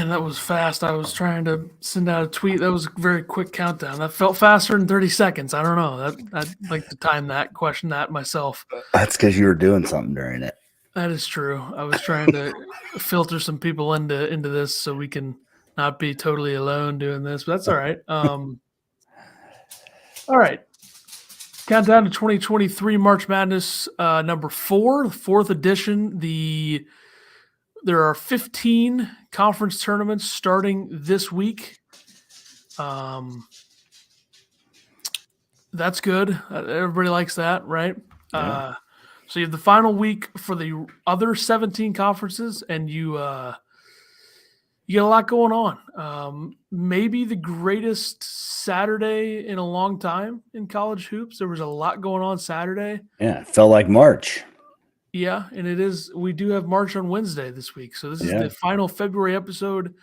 Man, that was fast. I was trying to send out a tweet. That was a very quick countdown. That felt faster than 30 seconds. I don't know. I'd like to time that, question that myself. That's because you were doing something during it. That is true. I was trying to filter some people into this so we can not be totally alone doing this, but that's all right. All right. Countdown to 2023 March Madness number 4, the 4th edition. There are 15 conference tournaments starting this week. That's good. Everybody likes that, right? Yeah. So you have the final week for the other 17 conferences, and you get a lot going on. Maybe the greatest Saturday in a long time in college hoops. There was a lot going on Saturday. Yeah, it felt like March. Yeah, and it is. We do have March on Wednesday this week. So this is the final February episode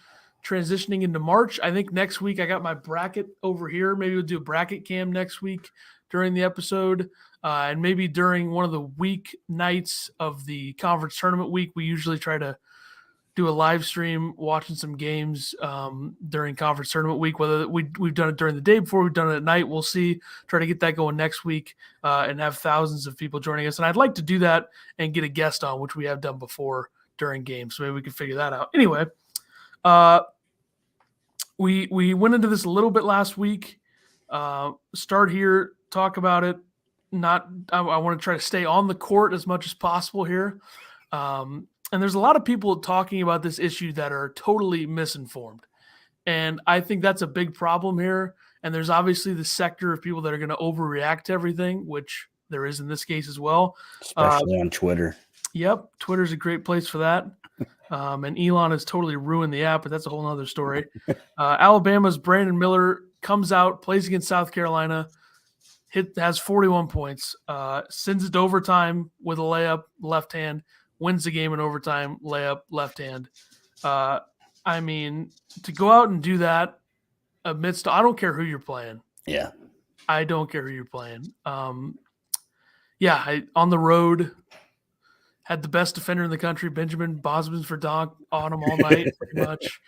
transitioning into March. I think next week I got my bracket over here. Maybe we'll do a bracket cam next week during the episode. And maybe during one of the week nights of the conference tournament week, we usually try to do a live stream watching some games during conference tournament week. Whether we've done it during the day before, we've done it at night, we'll see. Try to get that going next week and have thousands of people joining us. And I'd like to do that and get a guest on, which we have done before during games. So maybe we can figure that out. Anyway, we went into this a little bit last week. Start here, talk about it. I want to try to stay on the court as much as possible here. And there's a lot of people talking about this issue that are totally misinformed. And I think that's a big problem here. And there's obviously the sector of people that are going to overreact to everything, which there is in this case as well. Especially on Twitter. Yep. Twitter's a great place for that. And Elon has totally ruined the app, but that's a whole nother story. Alabama's Brandon Miller comes out, plays against South Carolina, has 41 points, sends it to overtime with a layup, left hand, wins the game in overtime, layup, left hand. I mean, to go out and do that amidst, I don't care who you're playing. Yeah. I don't care who you're playing. On the road, had the best defender in the country, Benjamin Bosmans for Donk, on him all night, pretty much.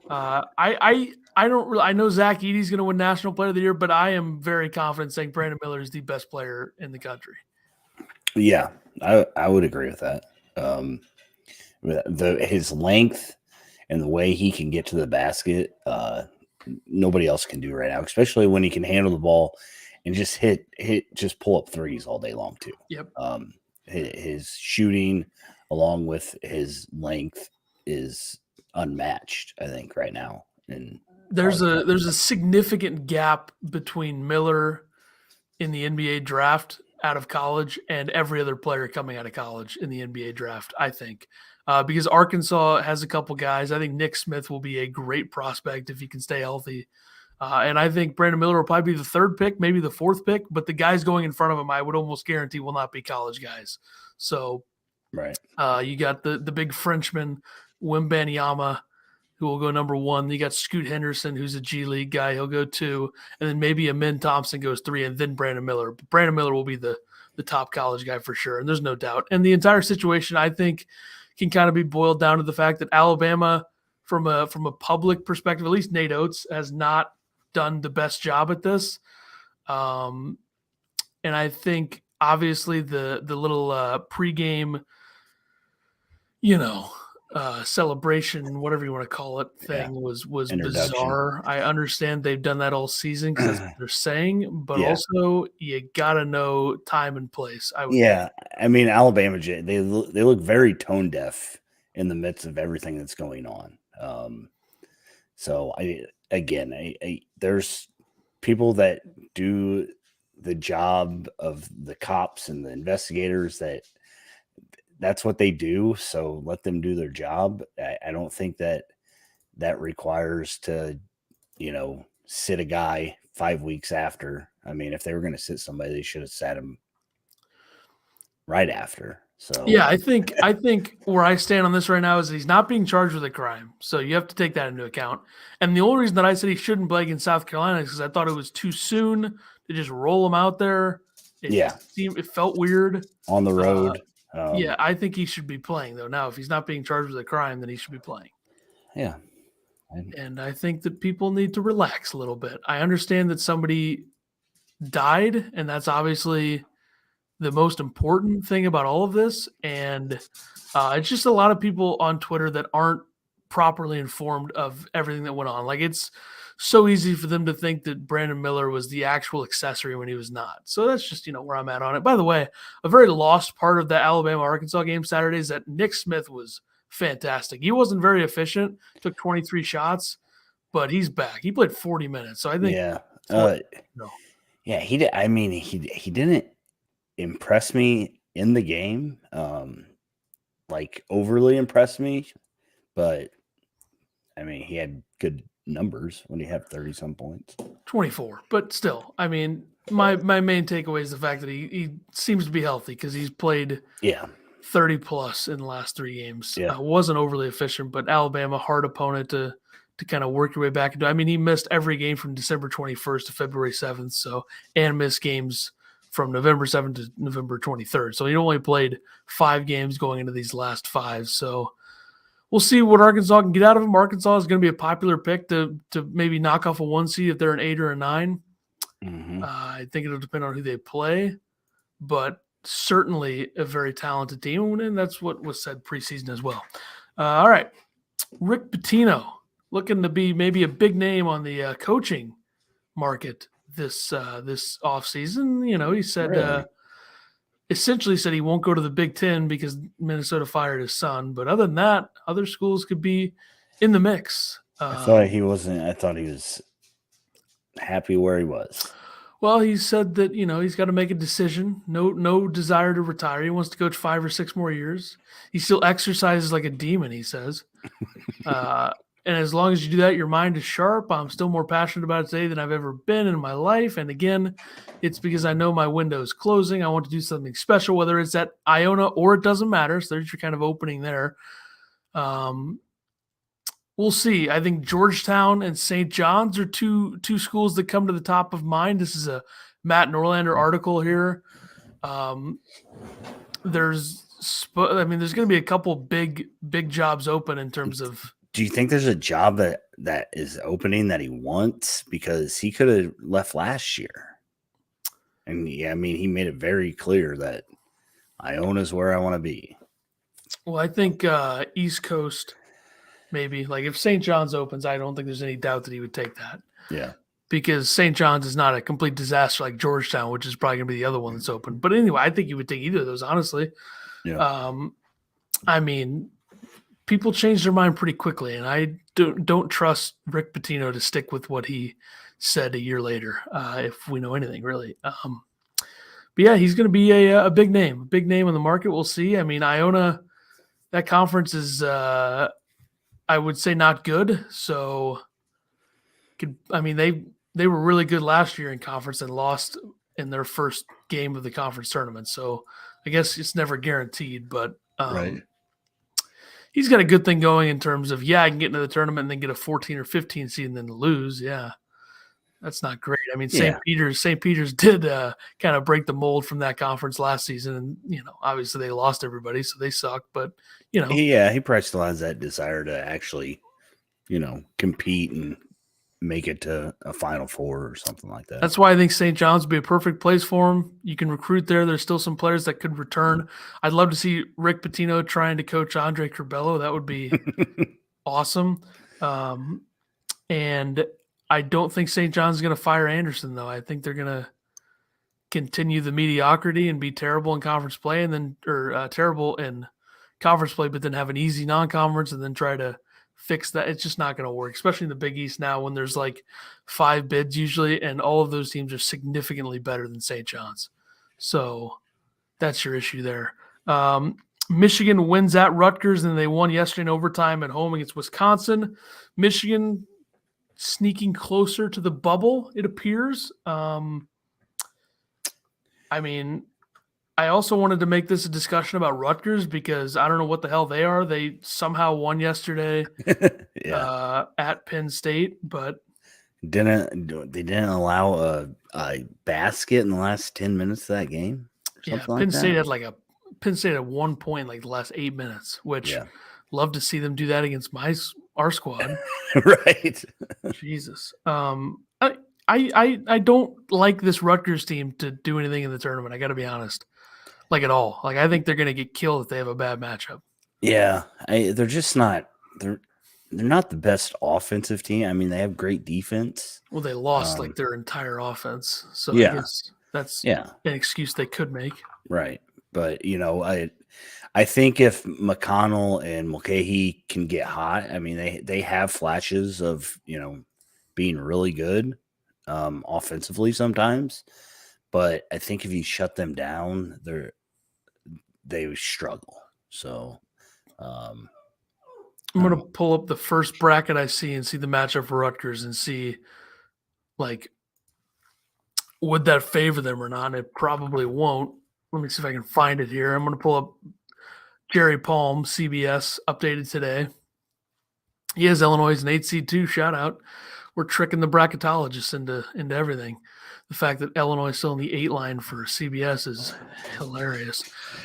I don't really. I know Zach Edey's going to win National Player of the Year, but I am very confident saying Brandon Miller is the best player in the country. Yeah, I would agree with that. His length and the way he can get to the basket, nobody else can do right now, especially when he can handle the ball and just pull up threes all day long too. Yep. His shooting along with his length is unmatched, I think, right now. And there's a significant gap between Miller in the NBA draft out of college and every other player coming out of college in the NBA draft, I think. Because Arkansas has a couple guys. I think Nick Smith will be a great prospect if he can stay healthy. And I think Brandon Miller will probably be the 3rd pick, maybe the 4th pick, but the guys going in front of him, I would almost guarantee will not be college guys. So right. You got the big Frenchman, Wembanyama, who will go number 1. You got Scoot Henderson, who's a G League guy. He'll go 2. And then maybe Amin Thompson goes 3, and then Brandon Miller. But Brandon Miller will be the top college guy for sure, and there's no doubt. And the entire situation, I think, can kind of be boiled down to the fact that Alabama, from a public perspective, at least Nate Oates, has not done the best job at this. And I think, obviously, the little pregame, celebration, whatever you want to call it, thing was bizarre. I understand they've done that all season because that's what they're saying, but also you got to know time and place. I mean, Alabama, they look very tone deaf in the midst of everything that's going on. So there's people that do the job of the cops and the investigators that's what they do. So let them do their job. I don't think that requires to, sit a guy 5 weeks after. I mean, if they were going to sit somebody, they should have sat him right after. So yeah, I think where I stand on this right now is he's not being charged with a crime. So you have to take that into account. And the only reason that I said he shouldn't play against South Carolina is because I thought it was too soon to just roll him out there. It felt weird on the road. I think he should be playing, though. Now, if he's not being charged with a crime, then he should be playing. Yeah. And I think that people need to relax a little bit. I understand that somebody died, and that's obviously the most important thing about all of this. And it's just a lot of people on Twitter that aren't properly informed of everything that went on. Like, it's so easy for them to think that Brandon Miller was the actual accessory when he was not. So that's just, where I'm at on it. By the way, a very lost part of the Alabama-Arkansas game Saturday is that Nick Smith was fantastic. He wasn't very efficient, took 23 shots, but he's back. He played 40 minutes. So I think he did. I mean, he didn't impress me in the game, like overly impress me, but I mean, he had good numbers when he had 30 some points. 24, but still, I mean, my main takeaway is the fact that he seems to be healthy because he's played 30 plus in the last 3 games. Wasn't overly efficient, but Alabama, hard opponent to kind of work your way back into. I mean, he missed every game from December 21st to February 7th, and missed games from November 7th to November 23rd. So he only played 5 games going into these last 5. So we'll see what Arkansas can get out of him. Arkansas is going to be a popular pick to maybe knock off a 1 seed if they're an 8 or a 9. I think it'll depend on who they play, but certainly a very talented team, and that's what was said preseason as well. All right, Rick Pitino looking to be maybe a big name on the coaching market this offseason. He said essentially said he won't go to the Big Ten because Minnesota fired his son. But other than that, other schools could be in the mix. I thought he wasn't. I thought he was happy where he was. Well, he said that, he's got to make a decision. No desire to retire. He wants to coach 5 or 6 more years. He still exercises like a demon, he says. And as long as you do that, your mind is sharp. I'm still more passionate about it today than I've ever been in my life. And again, it's because I know my window is closing. I want to do something special, whether it's at Iona or it doesn't matter. So there's your kind of opening there. We'll see. I think Georgetown and St. John's are two schools that come to the top of mind. This is a Matt Norlander article here. There's going to be a couple big jobs open in terms of. Do you think there's a job that is opening that he wants? Because he could have left last year. And I mean, he made it very clear that Iona is where I want to be. Well, I think East Coast, maybe. Like if St. John's opens, I don't think there's any doubt that he would take that. Yeah. Because St. John's is not a complete disaster like Georgetown, which is probably going to be the other one that's open. But anyway, I think you would take either of those, honestly. Yeah. I mean, people change their mind pretty quickly, and I don't trust Rick Pitino to stick with what he said a year later, if we know anything, really. But yeah, he's going to be a big name on the market. We'll see. I mean, Iona, that conference is, I would say, not good. So, they were really good last year in conference and lost in their first game of the conference tournament. So, I guess it's never guaranteed, but right. He's got a good thing going in terms of, I can get into the tournament and then get a 14 or 15 seed and then lose. Yeah. That's not great. I mean, St. Peter's did kind of break the mold from that conference last season. And, obviously they lost everybody, so they suck. But, he probably still has that desire to actually, compete and make it to a Final Four or something like that. That's why I think St. John's would be a perfect place for him. You can recruit there. There's still some players that could return. I'd love to see Rick Pitino trying to coach Andre Curbelo. That would be awesome. And I don't think St. John's is going to fire Anderson, though. I think they're going to continue the mediocrity and be terrible in conference play, terrible in conference play, but then have an easy non-conference and then try to fix that. It's just not going to work, especially in the Big East now when there's like 5 bids usually, and all of those teams are significantly better than St. John's. So that's your issue there. Michigan wins at Rutgers, and they won yesterday in overtime at home against Wisconsin. Michigan sneaking closer to the bubble, it appears. I also wanted to make this a discussion about Rutgers because I don't know what the hell they are. They somehow won yesterday at Penn State, but they didn't allow a basket in the last 10 minutes of that game. Penn State had 1 point like the last 8 minutes, which love to see them do that against my our squad. Right. Jesus. I don't like this Rutgers team to do anything in the tournament. I got to be honest, like at all. Like I think they're going to get killed if they have a bad matchup. Yeah, they're just not. They're not the best offensive team. I mean, they have great defense. Well, they lost like their entire offense, so yeah. I guess that's an excuse they could make. Right, but I think if McConnell and Mulcahy can get hot, I mean they have flashes of being really good offensively sometimes, but I think if you shut them down, they struggle. So I'm going to pull up the first bracket I see and see the matchup for Rutgers and see, like, would that favor them or not? And it probably won't. Let me see if I can find it here. I'm going to pull up Jerry Palm, CBS, updated today. He has Illinois as an 8 seed too. Shout out. We're tricking the bracketologists into everything. The fact that Illinois is still in the 8 line for CBS is hilarious.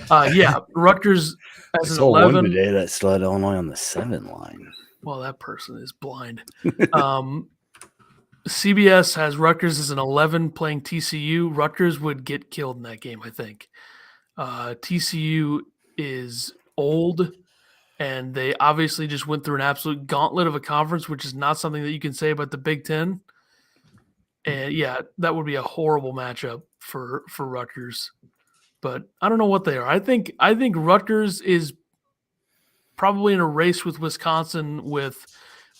Rutgers as an 11. One today that still had Illinois on the 7 line. Well, that person is blind. CBS has Rutgers as an 11 playing TCU. Rutgers would get killed in that game, I think. TCU is old, and they obviously just went through an absolute gauntlet of a conference, which is not something that you can say about the Big Ten. And yeah, that would be a horrible matchup for Rutgers. But I don't know what they are. I think Rutgers is probably in a race with Wisconsin with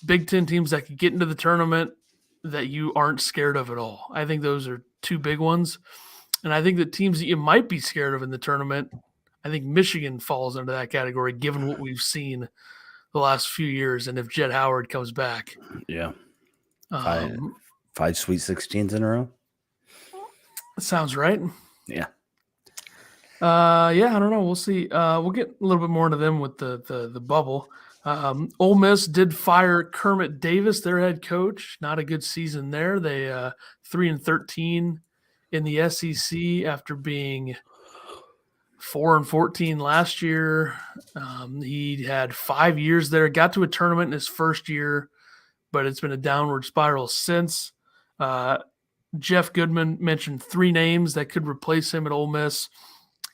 Big Ten teams that could get into the tournament that you aren't scared of at all. I think those are two big ones. And I think the teams that you might be scared of in the tournament, I think Michigan falls into that category given what we've seen the last few years. And if Jett Howard comes back. Yeah. 5 Sweet 16s in a row. That sounds right. Yeah. I don't know. We'll see. We'll get a little bit more into them with the bubble. Ole Miss did fire Kermit Davis, their head coach. Not a good season there. They 3-13 in the SEC after being 4-14 last year. He had 5 years there. Got to a tournament in his first year, but it's been a downward spiral since. Jeff Goodman mentioned 3 names that could replace him at Ole Miss.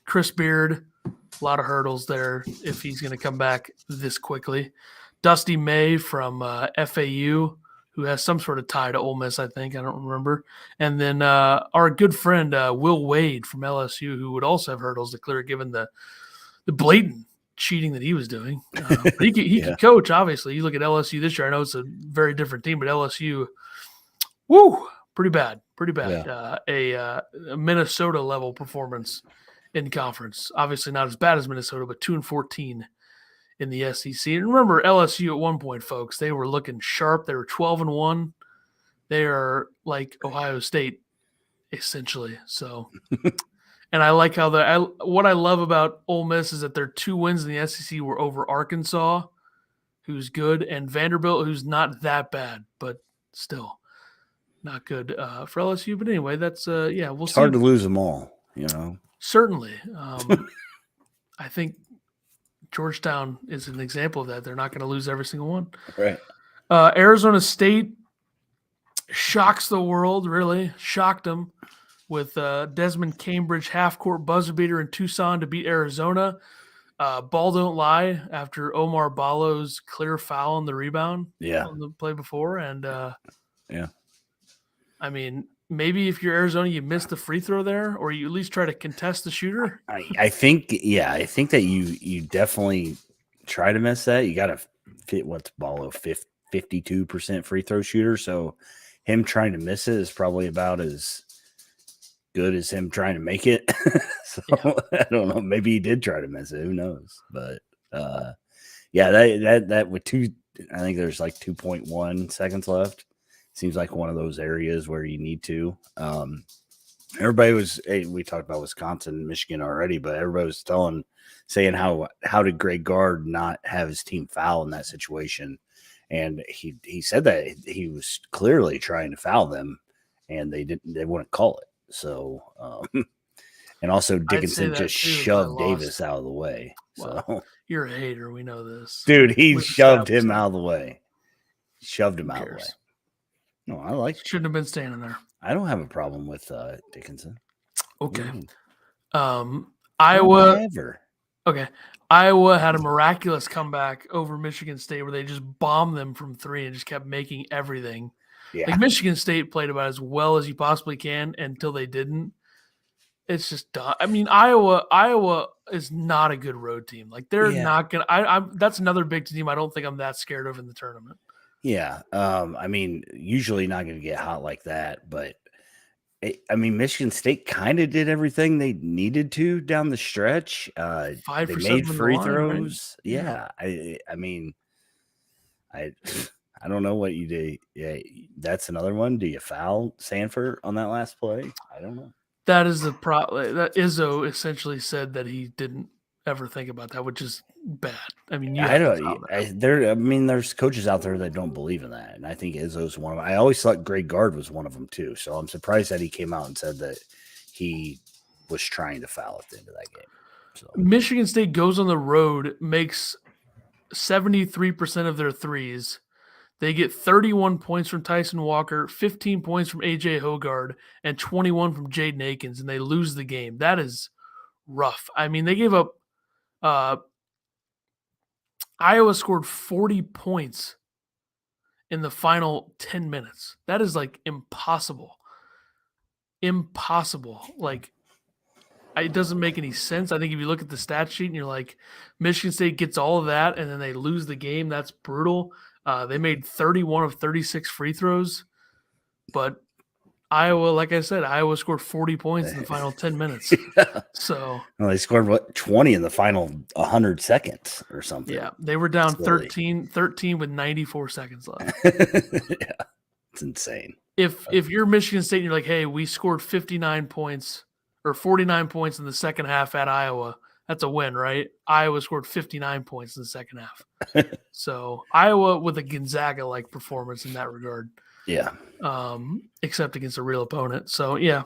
Chris Beard, a lot of hurdles there if he's going to come back this quickly. Dusty May from FAU, who has some sort of tie to Ole Miss, I think. I don't remember. And then our good friend Will Wade from LSU, who would also have hurdles to clear given the blatant cheating that he was doing. He could coach, obviously. You look at LSU this year. I know it's a very different team, but LSU, pretty bad. Yeah. A Minnesota-level performance in conference. Obviously not as bad as Minnesota, but 2-14 in the SEC. And remember LSU at one point, folks, they were looking sharp. They were 12-1. They are like Ohio State, essentially. So, and I like how what I love about Ole Miss is that their 2 wins in the SEC were over Arkansas, who's good, and Vanderbilt, who's not that bad, but still not good for LSU. But anyway, that's we'll see. It's hard to lose them all, Certainly. I think Georgetown is an example of that. They're not going to lose every single one. Right. Arizona State shocks the world, really. Shocked them with Desmond Cambridge half-court buzzer beater in Tucson to beat Arizona. Ball don't lie after Omar Ballo's clear foul on the rebound on the play before. And, I mean, maybe if you're Arizona, you miss the free throw there, or you at least try to contest the shooter. I think that you definitely try to miss that. You got to fit what's Ballo 52% free throw shooter. So him trying to miss it is probably about as good as him trying to make it. So I don't know. Maybe he did try to miss it. Who knows? But that with I think there's like 2.1 seconds left. Seems like one of those areas where you need to. Everybody we talked about Wisconsin and Michigan already, but everybody was saying how did Greg Gard not have his team foul in that situation? And he said that he was clearly trying to foul them, and they wouldn't call it. So, and also Dickinson just shoved Davis out of the way. Well, so you're a hater. We know this, dude. He shoved him out of the way. Shoved him Who out of the way. cares? No, I like it. Shouldn't have been standing there. I don't have a problem with Dickinson. Okay. Iowa. Iowa. Okay. Iowa had a miraculous comeback over Michigan State where they just bombed them from 3 and just kept making everything. Yeah. Like Michigan State played about as well as you possibly can until they didn't. It's just dumb. I mean, Iowa is not a good road team. Like they're not gonna. I'm that's another big team. I don't think I'm that scared of in the tournament. Yeah. I mean, usually not going to get hot like that, but I mean, Michigan State kind of did everything they needed to down the stretch. 5 they for made 7 free on the line, right? throws. Yeah. I mean, I don't know what you do. Yeah, that's another one. Do you foul Sanford on that last play? I don't know. That is the problem. That Izzo essentially said that he didn't ever think about that, which is bad. I mean, I mean, there's coaches out there that don't believe in that, and I think Izzo's one of them. I always thought Greg Gard was one of them too. So I'm surprised that he came out and said that he was trying to foul at the end of that game. So Michigan State goes on the road, makes 73% of their threes. They get 31 points from Tyson Walker, 15 points from AJ Hogard, and 21 from Jaden Akins, and they lose the game. That is rough. I mean, they gave up Iowa scored 40 points in the final 10 minutes. That is like impossible. Impossible. Like, it doesn't make any sense. I think if you look at the stat sheet and you're like, Michigan State gets all of that and then they lose the game, that's brutal. They made 31 of 36 free throws, but Iowa, like I said, Iowa scored 40 points in the final 10 minutes. Yeah. So they scored 20 in the final 100 seconds or something. Yeah, they were down 13 with 94 seconds left. Yeah, it's insane. If you're Michigan State and you're like, hey, we scored 59 points or 49 points in the second half at Iowa, that's a win, right? Iowa scored 59 points in the second half. So Iowa with a Gonzaga-like performance in that regard. Yeah. Except against a real opponent. So, yeah,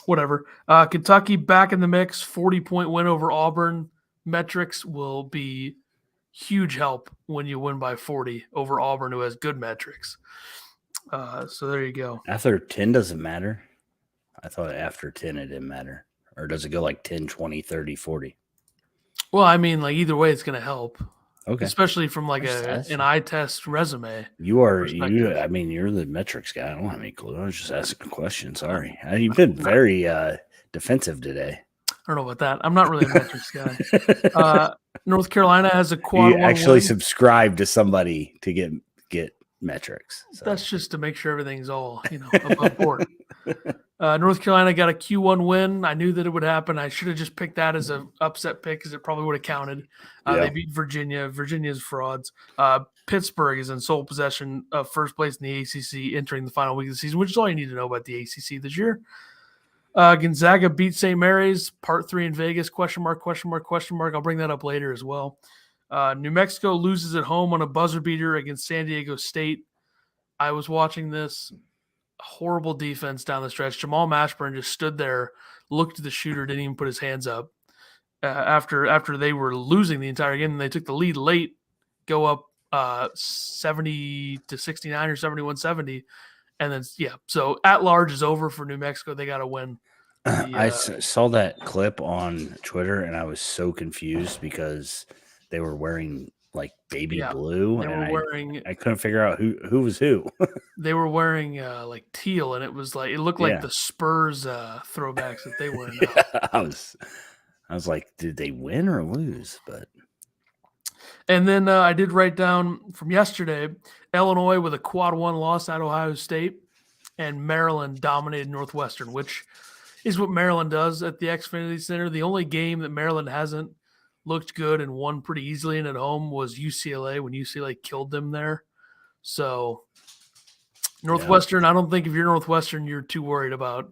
whatever. Kentucky back in the mix, 40-point win over Auburn. Metrics will be huge help when you win by 40 over Auburn, who has good metrics. So there you go. After 10 doesn't matter. I thought after 10 it didn't matter. Or does it go like 10, 20, 30, 40? Well, I mean, like either way, it's going to help. Okay. Especially from like an eye test resume. You're the metrics guy. I don't have any clue. I was just asking a question. Sorry. You've been very defensive today. I don't know about that. I'm not really a metrics guy. North Carolina has a quad. You actually subscribe to somebody to get metrics. So. That's just to make sure everything's all, above board. North Carolina got a Q1 win. I knew that it would happen. I should have just picked that as an upset pick because it probably would have counted. They beat Virginia. Virginia's frauds. Pittsburgh is in sole possession of first place in the ACC entering the final week of the season, which is all you need to know about the ACC this year. Gonzaga beat St. Mary's, part 3 in Vegas, question mark. I'll bring that up later as well. New Mexico loses at home on a buzzer beater against San Diego State. I was watching this. Horrible defense down the stretch. Jamal Mashburn just stood there, looked at the shooter, didn't even put his hands up. After they were losing the entire game, and they took the lead late, go up 70-69 or 71-70, and then so at large is over for New Mexico. They got to win. I saw that clip on Twitter, and I was so confused because they were wearing like baby blue, and I couldn't figure out who was who. They were wearing like teal, and it looked like the Spurs throwbacks that they were. I was like, did they win or lose? And then I did write down from yesterday, Illinois with a quad 1 loss at Ohio State, and Maryland dominated Northwestern, which is what Maryland does at the Xfinity Center. The only game that Maryland hasn't looked good and won pretty easily and at home was UCLA when UCLA killed them there. So Northwestern, I don't think if you're Northwestern, you're too worried about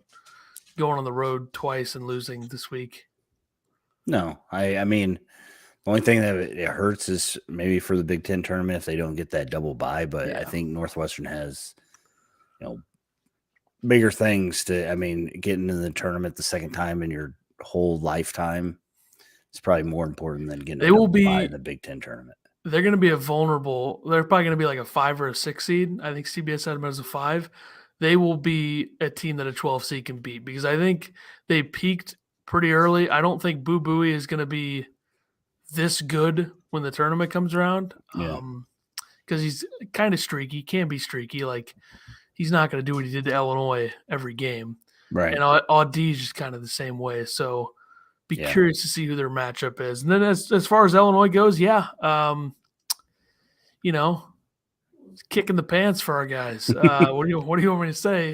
going on the road twice and losing this week. No, I mean, the only thing that it hurts is maybe for the Big Ten tournament if they don't get that double bye. But I think Northwestern has, bigger things to. I mean, getting into the tournament the second time in your whole lifetime is probably more important than getting bye in the Big Ten tournament. they're going to be they're probably going to be like a 5 or a 6 seed. I think CBS had them as a 5. They will be a team that a 12 seed can beat because I think they peaked pretty early. I don't think Boo Buie is going to be this good when the tournament comes around. Yeah. Because he's kind of streaky, can be streaky. Like, he's not going to do what he did to Illinois every game. Right. And Audi is just kind of the same way. So be curious to see who their matchup is. And then as far as Illinois goes, kicking the pants for our guys. What do you want me to say?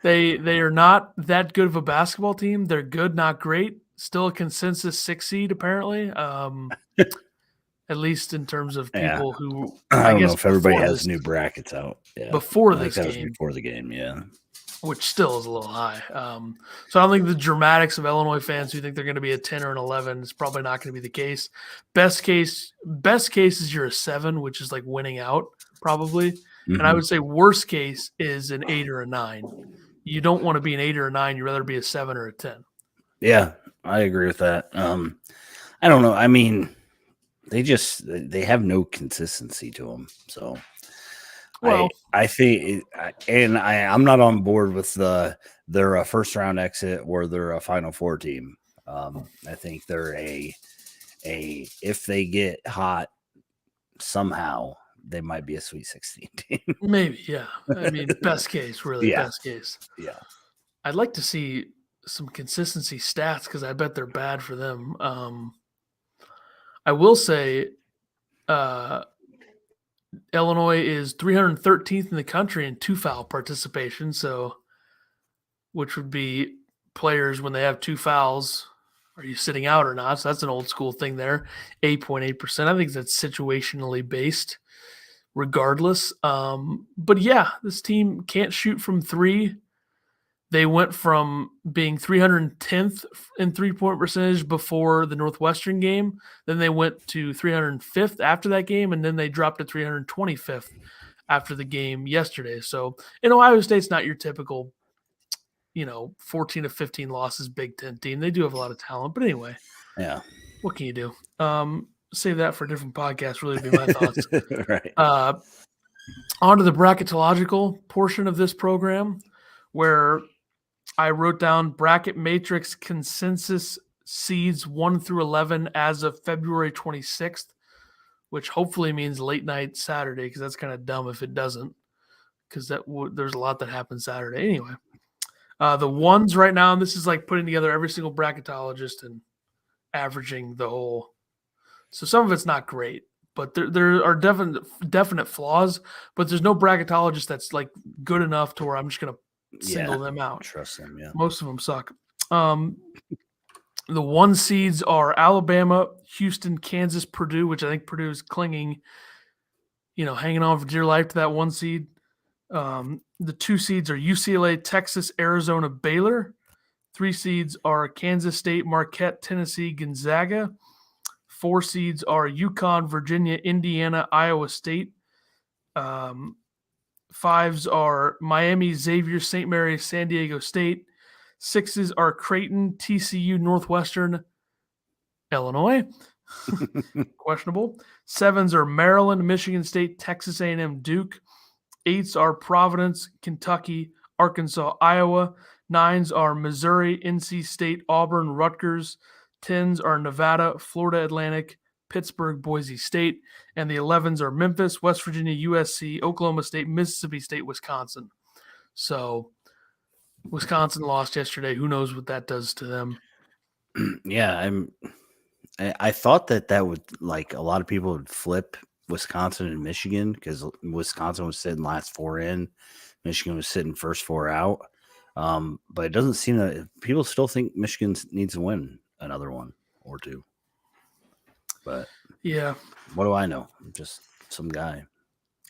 They are not that good of a basketball team. They're good, not great. Still a consensus 6 seed, apparently. At least in terms of people who I don't know if everybody has new brackets out. Yeah. Before this game. Before the game, yeah. Which still is a little high. So I don't think the dramatics of Illinois fans who think they're going to be a 10 or an 11 is probably not going to be the case. Best case is you're a 7, which is like winning out probably. Mm-hmm. And I would say worst case is an 8 or a 9. You don't want to be an 8 or a 9. You'd rather be a 7 or a 10. Yeah, I agree with that. I don't know. I mean, they have no consistency to them. So well, I think, and I'm not on board with they're a first round exit or they're a Final Four team. I think they're if they get hot somehow, they might be a Sweet 16 team. Maybe, yeah. I mean, best case, really, best case. Yeah. I'd like to see some consistency stats because I bet they're bad for them. I will say Illinois is 313th in the country in 2-foul participation, which would be players when they have 2 fouls, are you sitting out or not? So that's an old school thing there. 8.8%. I think that's situationally based regardless. But yeah, this team can't shoot from 3. They went from being 310th in 3-point percentage before the Northwestern game. Then they went to 305th after that game, and then they dropped to 325th after the game yesterday. So, Ohio State's not your typical, 14 to 15 losses Big Ten team. They do have a lot of talent. But anyway, yeah, what can you do? Save that for a different podcast, really, would be my thoughts. Right. On to the bracketological portion of this program, where I wrote down bracket matrix consensus seeds 1 through 11 as of February 26th, which hopefully means late night Saturday, because that's kind of dumb if it doesn't, because there's a lot that happens Saturday. Anyway, the ones right now, and this is like putting together every single bracketologist and averaging the whole. So some of it's not great, but there are definite flaws, but there's no bracketologist that's like good enough to where I'm just going to single them out. Trust them, yeah. Most of them suck. The 1 seeds are Alabama, Houston, Kansas, Purdue, which I think Purdue is clinging, hanging on for dear life to that 1 seed. The 2 seeds are UCLA, Texas, Arizona, Baylor. 3 seeds are Kansas State, Marquette, Tennessee, Gonzaga. 4 seeds are UConn, Virginia, Indiana, Iowa State. 5s are Miami, Xavier, St. Mary's, San Diego State. 6s are Creighton, TCU, Northwestern, Illinois. Questionable. 7s are Maryland, Michigan State, Texas A&M, Duke. 8s are Providence, Kentucky, Arkansas, Iowa. 9s are Missouri, NC State, Auburn, Rutgers. 10s are Nevada, Florida Atlantic, Pittsburgh, Boise State, and the 11s are Memphis, West Virginia, USC, Oklahoma State, Mississippi State, Wisconsin. So Wisconsin lost yesterday. Who knows what that does to them? Yeah, I thought that would, like, a lot of people would flip Wisconsin and Michigan because Wisconsin was sitting last 4 in, Michigan was sitting first 4 out. But it doesn't seem that people still think Michigan needs to win another 1 or 2. But yeah, what do I know? I'm just some guy.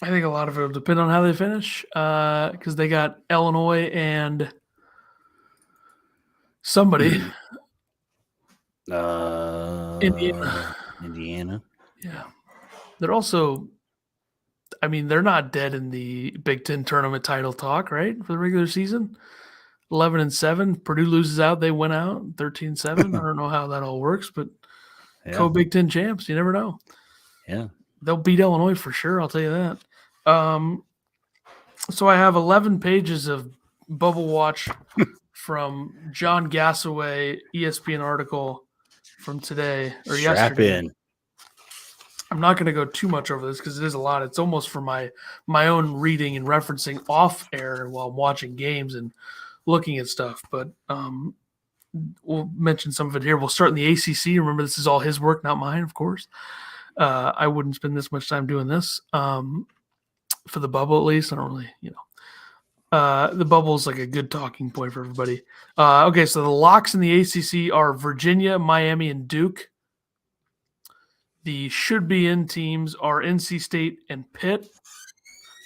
I think a lot of it will depend on how they finish because they got Illinois and somebody. Indiana. Yeah. They're also, they're not dead in the Big Ten tournament title talk, right? For the regular season. 11-7. Purdue loses out. They went out 13-7. I don't know how that all works, but co-Big Ten champs. You never know. Yeah. They'll beat Illinois for sure. I'll tell you that. So I have 11 pages of Bubble Watch from John Gassaway, ESPN article from today or Strap yesterday. in. I'm not going to go too much over this because it is a lot. It's almost for my own reading and referencing off air while I'm watching games and looking at stuff. But we'll mention some of it here. We'll start in the ACC. Remember, this is all his work, not mine, of course. I wouldn't spend this much time doing this for the bubble, at least. I don't really, the bubble is like a good talking point for everybody. Okay, so the locks in the ACC are Virginia, Miami, and Duke. The should-be-in teams are NC State and Pitt.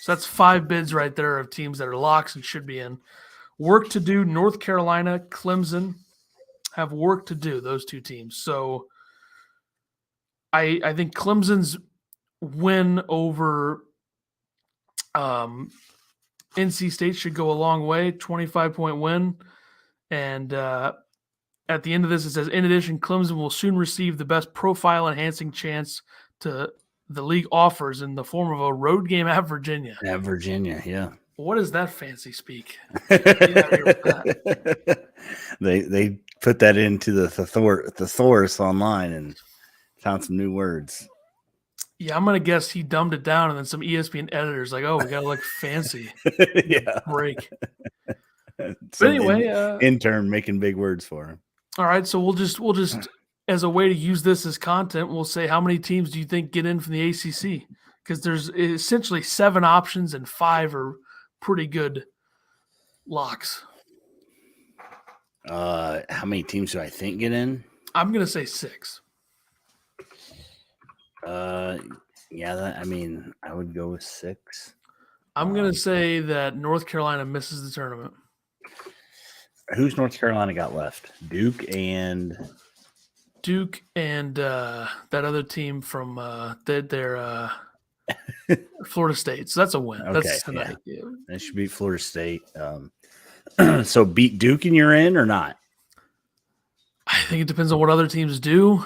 So that's 5 bids right there of teams that are locks and should be in. Work to do, North Carolina, Clemson have work to do, those 2 teams. So I think Clemson's win over NC State should go a long way, 25-point win. And at the end of this, it says, in addition, Clemson will soon receive the best profile-enhancing chance to the league offers in the form of a road game at Virginia. At Virginia, yeah. What is that fancy speak? They put that into the thesaurus online and found some new words. Yeah, I'm going to guess he dumbed it down, and then some ESPN editors like, oh, we got to look fancy. Yeah. Break. But anyway. Intern making big words for him. All right, so we'll just as a way to use this as content, we'll say how many teams do you think get in from the ACC? Because there's essentially 7 options and 5 are pretty good locks. How many teams do I think get in? I'm going to say 6. Yeah, I would go with 6. I'm going to say that North Carolina misses the tournament. Who's North Carolina got left? Duke and that other team from their Florida State. So that's a win. Okay, that's tonight. Yeah. They should beat Florida State. So beat Duke and you're in or not? I think it depends on what other teams do.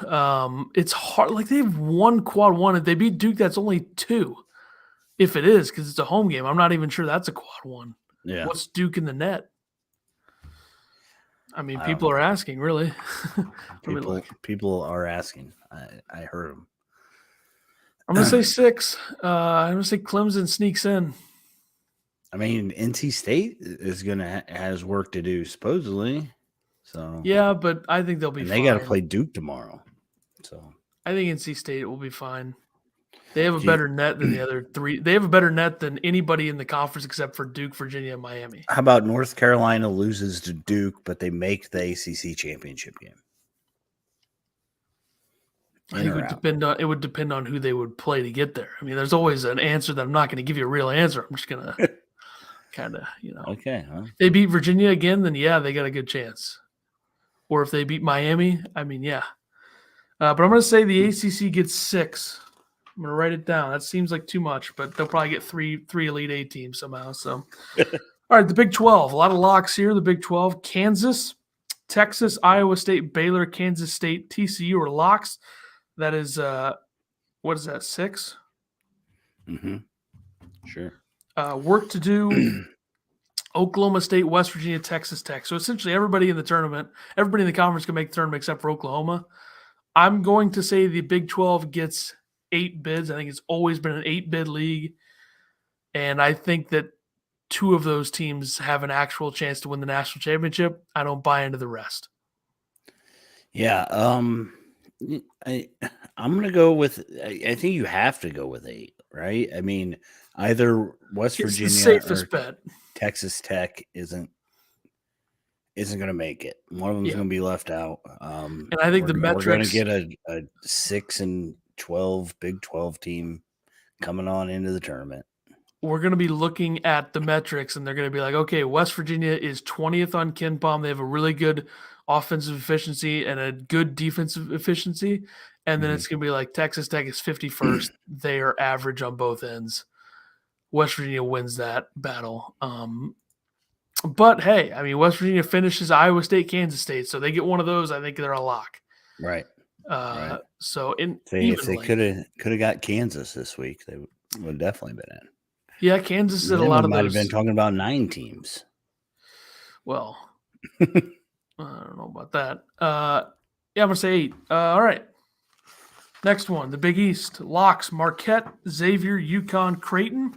It's hard. Like they've won quad 1. If they beat Duke, that's only 2. If it is, because it's a home game. I'm not even sure that's a quad 1. Yeah. What's Duke in the net? I mean, people are asking, really. People are asking. I heard them. I'm going to say 6. I'm going to say Clemson sneaks in. I mean, NC State is going to has work to do, supposedly. So yeah, but I think they'll be fine. They got to play Duke tomorrow. So I think NC State will be fine. They have a better net than the other 3. They have a better net than anybody in the conference except for Duke, Virginia, and Miami. How about North Carolina loses to Duke, but they make the ACC championship game? I think it would depend on who they would play to get there. I mean, there's always an answer that I'm not going to give you a real answer. I'm just going to kind of, Okay. Huh? If they beat Virginia again, then yeah, they got a good chance. Or if they beat Miami, I mean, yeah. But I'm going to say the ACC gets 6. I'm going to write it down. That seems like too much, but they'll probably get three Elite 8 teams somehow. So, all right, the Big 12. A lot of locks here. The Big 12. Kansas, Texas, Iowa State, Baylor, Kansas State, TCU are locks. That is, what is that, 6? Mm-hmm. Sure. Work to do. Oklahoma State, West Virginia, Texas Tech. So essentially everybody in the tournament, everybody in the conference can make the tournament except for Oklahoma. I'm going to say the Big 12 gets 8 bids. I think it's always been an 8-bid league. And I think that 2 of those teams have an actual chance to win the national championship. I don't buy into the rest. Yeah. I'm going to go with, I think you have to go with 8, right? I mean, either West Virginia the safest bet. Texas Tech isn't going to make it. One of them is going to be left out. And I think the metrics, we're going to get a 6 and 12 Big 12 team coming on into the tournament. We're going to be looking at the metrics, and they're going to be like, okay, West Virginia is 20th on KenPom. They have a really good offensive efficiency and a good defensive efficiency. And then it's going to be like Texas Tech is 51st. They are average on both ends. West Virginia wins that battle. But hey, I mean, West Virginia finishes Iowa State, Kansas State, so they get one of those. I think they're a lock. Right. Right. So If they could have got Kansas this week, they would have definitely been in. Yeah, Kansas did a Then lot we of might have those. been talking about 9 teams. Well, I don't know about that. Yeah, I'm gonna say 8. All right. Next one, the Big East locks: Marquette, Xavier, UConn, Creighton.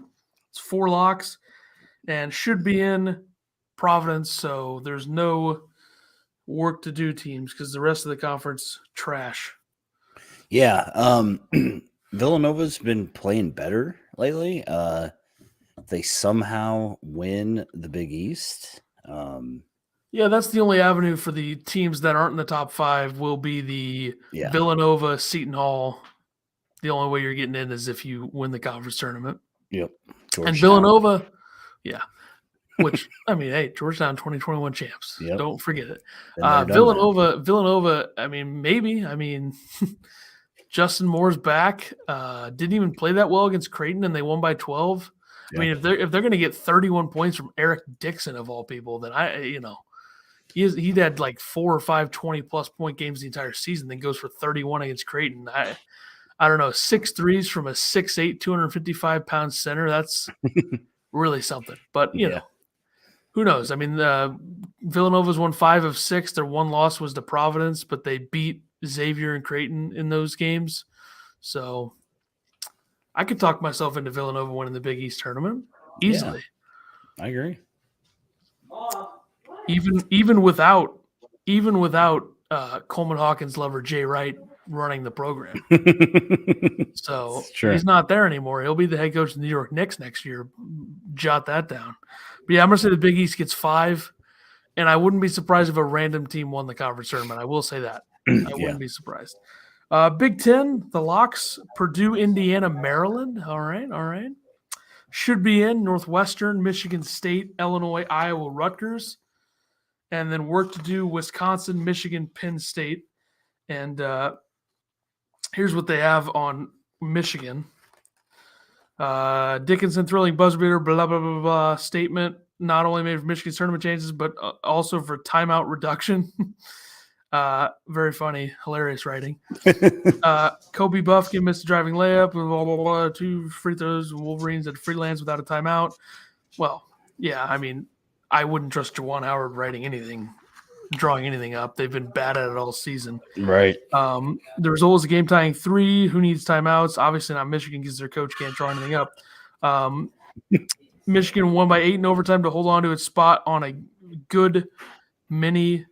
It's 4 locks, and should be in Providence. So there's no work to do teams because the rest of the conference trash. Yeah, Villanova's been playing better lately. They somehow win the Big East. Yeah, that's the only avenue for the teams that aren't in the top 5 will be the Villanova, Seton Hall. The only way you're getting in is if you win the conference tournament. Yep. And Villanova, yeah. Which, I mean, hey, Georgetown 2021 champs. Yep. Don't forget it. Villanova, I mean, maybe. I mean, Justin Moore's back. Didn't even play that well against Creighton, and they won by 12. Yep. I mean, if they're going to get 31 points from Eric Dixon of all people, then he'd had like 4 or 5 20-plus point games the entire season, then goes for 31 against Creighton. I don't know, 6 threes from a 6'8", 255-pound center. That's really something. But, you know, who knows? I mean, Villanova's won 5 of 6. Their one loss was to Providence, but they beat Xavier and Creighton in those games. So I could talk myself into Villanova winning the Big East tournament easily. Yeah, I agree. Even without Coleman Hawkins lover Jay Wright running the program. So he's not there anymore. He'll be the head coach of the New York Knicks next year. Jot that down. But yeah, I'm going to say the Big East gets 5, and I wouldn't be surprised if a random team won the conference tournament. I will say that. I wouldn't be surprised. Big Ten, the locks: Purdue, Indiana, Maryland. All right. Should be in Northwestern, Michigan State, Illinois, Iowa, Rutgers. And then work to do: Wisconsin, Michigan, Penn State. And here's what they have on Michigan. Dickinson thrilling buzzer beater, blah, blah, blah, blah, statement not only made for Michigan's tournament changes, but also for timeout reduction. Very funny, hilarious writing. Kobe Buffkin missed a driving layup, blah, blah, blah, 2 free throws, Wolverines at freelance without a timeout. Well, yeah, I mean, I wouldn't trust Juwan Howard writing anything, drawing anything up. They've been bad at it all season. Right. The result was a game-tying 3. Who needs timeouts? Obviously not Michigan because their coach can't draw anything up. Michigan won by 8 in overtime to hold on to its spot on a good mini.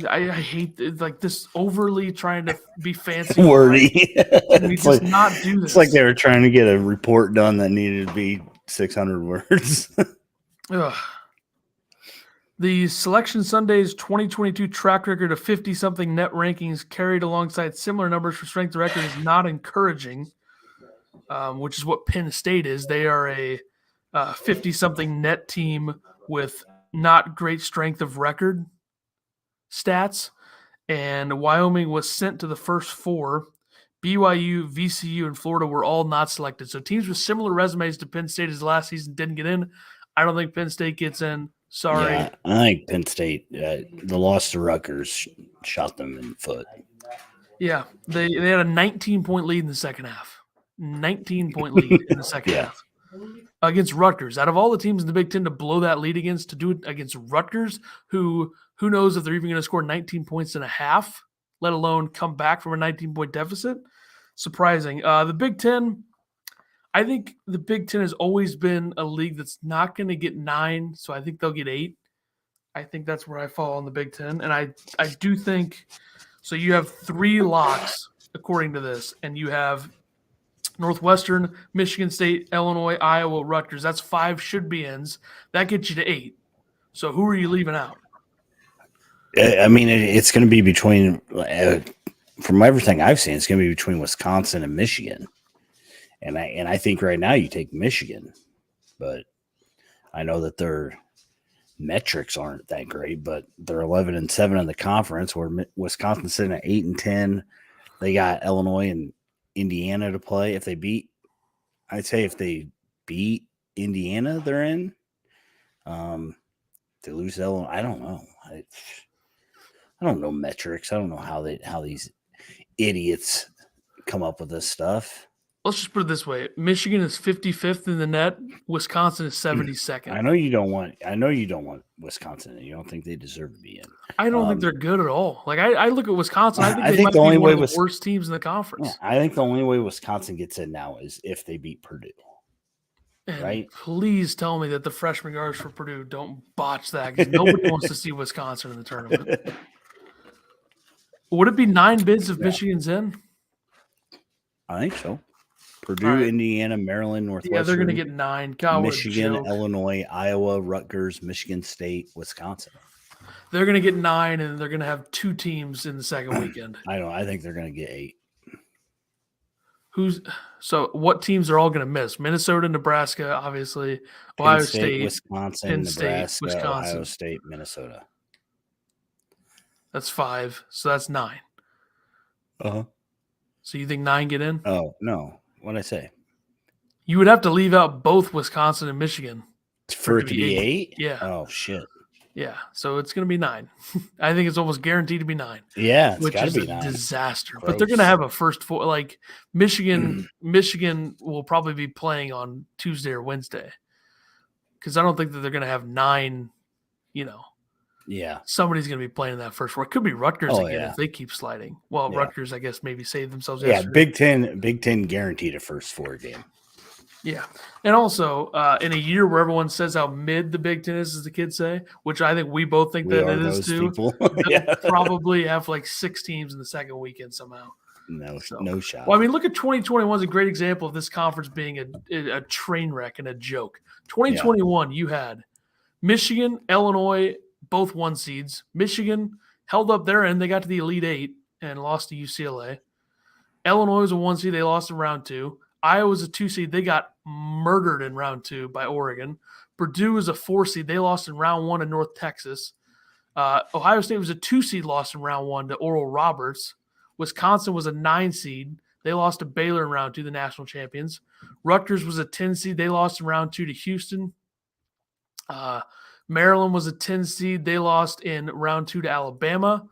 I hate like this overly trying to be fancy. Wordy. Can we just not do this? It's like they were trying to get a report done that needed to be 600 words. The Selection Sunday's 2022 track record of 50-something net rankings carried alongside similar numbers for strength of record is not encouraging, which is what Penn State is. They are a 50-something net team with not great strength of record stats, and Wyoming was sent to the first 4. BYU, VCU, and Florida were all not selected. So teams with similar resumes to Penn State as last season didn't get in. I don't think Penn State gets in. Sorry. Yeah, I think Penn State, the loss to Rutgers shot them in the foot. Yeah, they had a 19-point lead in the second half. 19-point lead in the second half against Rutgers. Out of all the teams in the Big Ten to blow that lead against, to do it against Rutgers, who knows if they're even going to score 19 points in a half, let alone come back from a 19-point deficit. Surprising. The Big Ten, I think the Big Ten has always been a league that's not going to get 9, so I think they'll get 8. I think that's where I fall on the Big Ten. And I do think – so you have 3 locks according to this, and you have Northwestern, Michigan State, Illinois, Iowa, Rutgers. That's 5 should-be-ins. That gets you to 8. So who are you leaving out? I mean, it's going to be between from everything I've seen, it's going to be between Wisconsin and Michigan. And I think right now you take Michigan, but I know that their metrics aren't that great, but they're 11-7 in the conference, where Wisconsin's sitting at 8-10. They got Illinois and Indiana to play. I'd say if they beat Indiana, they're in. They lose Illinois, I don't know. I don't know metrics. I don't know how these. idiots come up with this stuff. Let's just put it this way: Michigan is 55th in the net. Wisconsin is 72nd. I know you don't want Wisconsin. You don't think they deserve to be in. I don't think they're good at all. Like I look at Wisconsin. I think they might the only be way one of the worst teams in the conference. Yeah, I think the only way Wisconsin gets in now is if they beat Purdue. And right? Please tell me that the freshman guards for Purdue don't botch that, because nobody wants to see Wisconsin in the tournament. Would it be 9 bids if Michigan's in? I think so. Purdue, Indiana, Maryland, Northwestern. Yeah, they're going to get 9. God, Michigan, Illinois, Iowa, Rutgers, Michigan State, Wisconsin. They're going to get 9, and they're going to have 2 teams in the second weekend. I think they're going to get 8. So what teams are all going to miss? Minnesota, Nebraska, obviously. Ohio State, Wisconsin, Penn Nebraska, State, Wisconsin. Ohio State, Minnesota. That's 5. So that's 9. Uh-huh. So you think 9 get in? Oh, no. What'd I say? You would have to leave out both Wisconsin and Michigan. For it to be 8? Yeah. Oh, shit. Yeah. So it's going to be 9. I think it's almost guaranteed to be 9. Yeah, it's which got to is be a 9. disaster. Gross. But they're going to have a first 4. Like Michigan will probably be playing on Tuesday or Wednesday, because I don't think that they're going to have 9. Yeah, somebody's going to be playing that first 4. It could be Rutgers if they keep sliding. Well, Rutgers, I guess, maybe saved themselves. Yeah, yesterday. Big Ten guaranteed a first 4 game. Yeah. And also, in a year where everyone says how mid the Big Ten is, as the kids say, which I think we both think that it is too, probably have like 6 teams in the second weekend somehow. No shot. Well, I mean, look at 2021 is a great example of this conference being a train wreck and a joke. 2021, you had Michigan, Illinois, both 1 seeds. Michigan held up their end. They got to the Elite 8 and lost to UCLA. Illinois was a 1 seed. They lost in round 2. Iowa was a 2 seed. They got murdered in round 2 by Oregon. Purdue was a 4 seed. They lost in round 1 to North Texas. Ohio State was a 2 seed, lost in round 1 to Oral Roberts. Wisconsin was a 9 seed. They lost to Baylor in round 2, the national champions. Rutgers was a 10 seed. They lost in round 2 to Houston. Maryland was a 10 seed. They lost in round 2 to Alabama.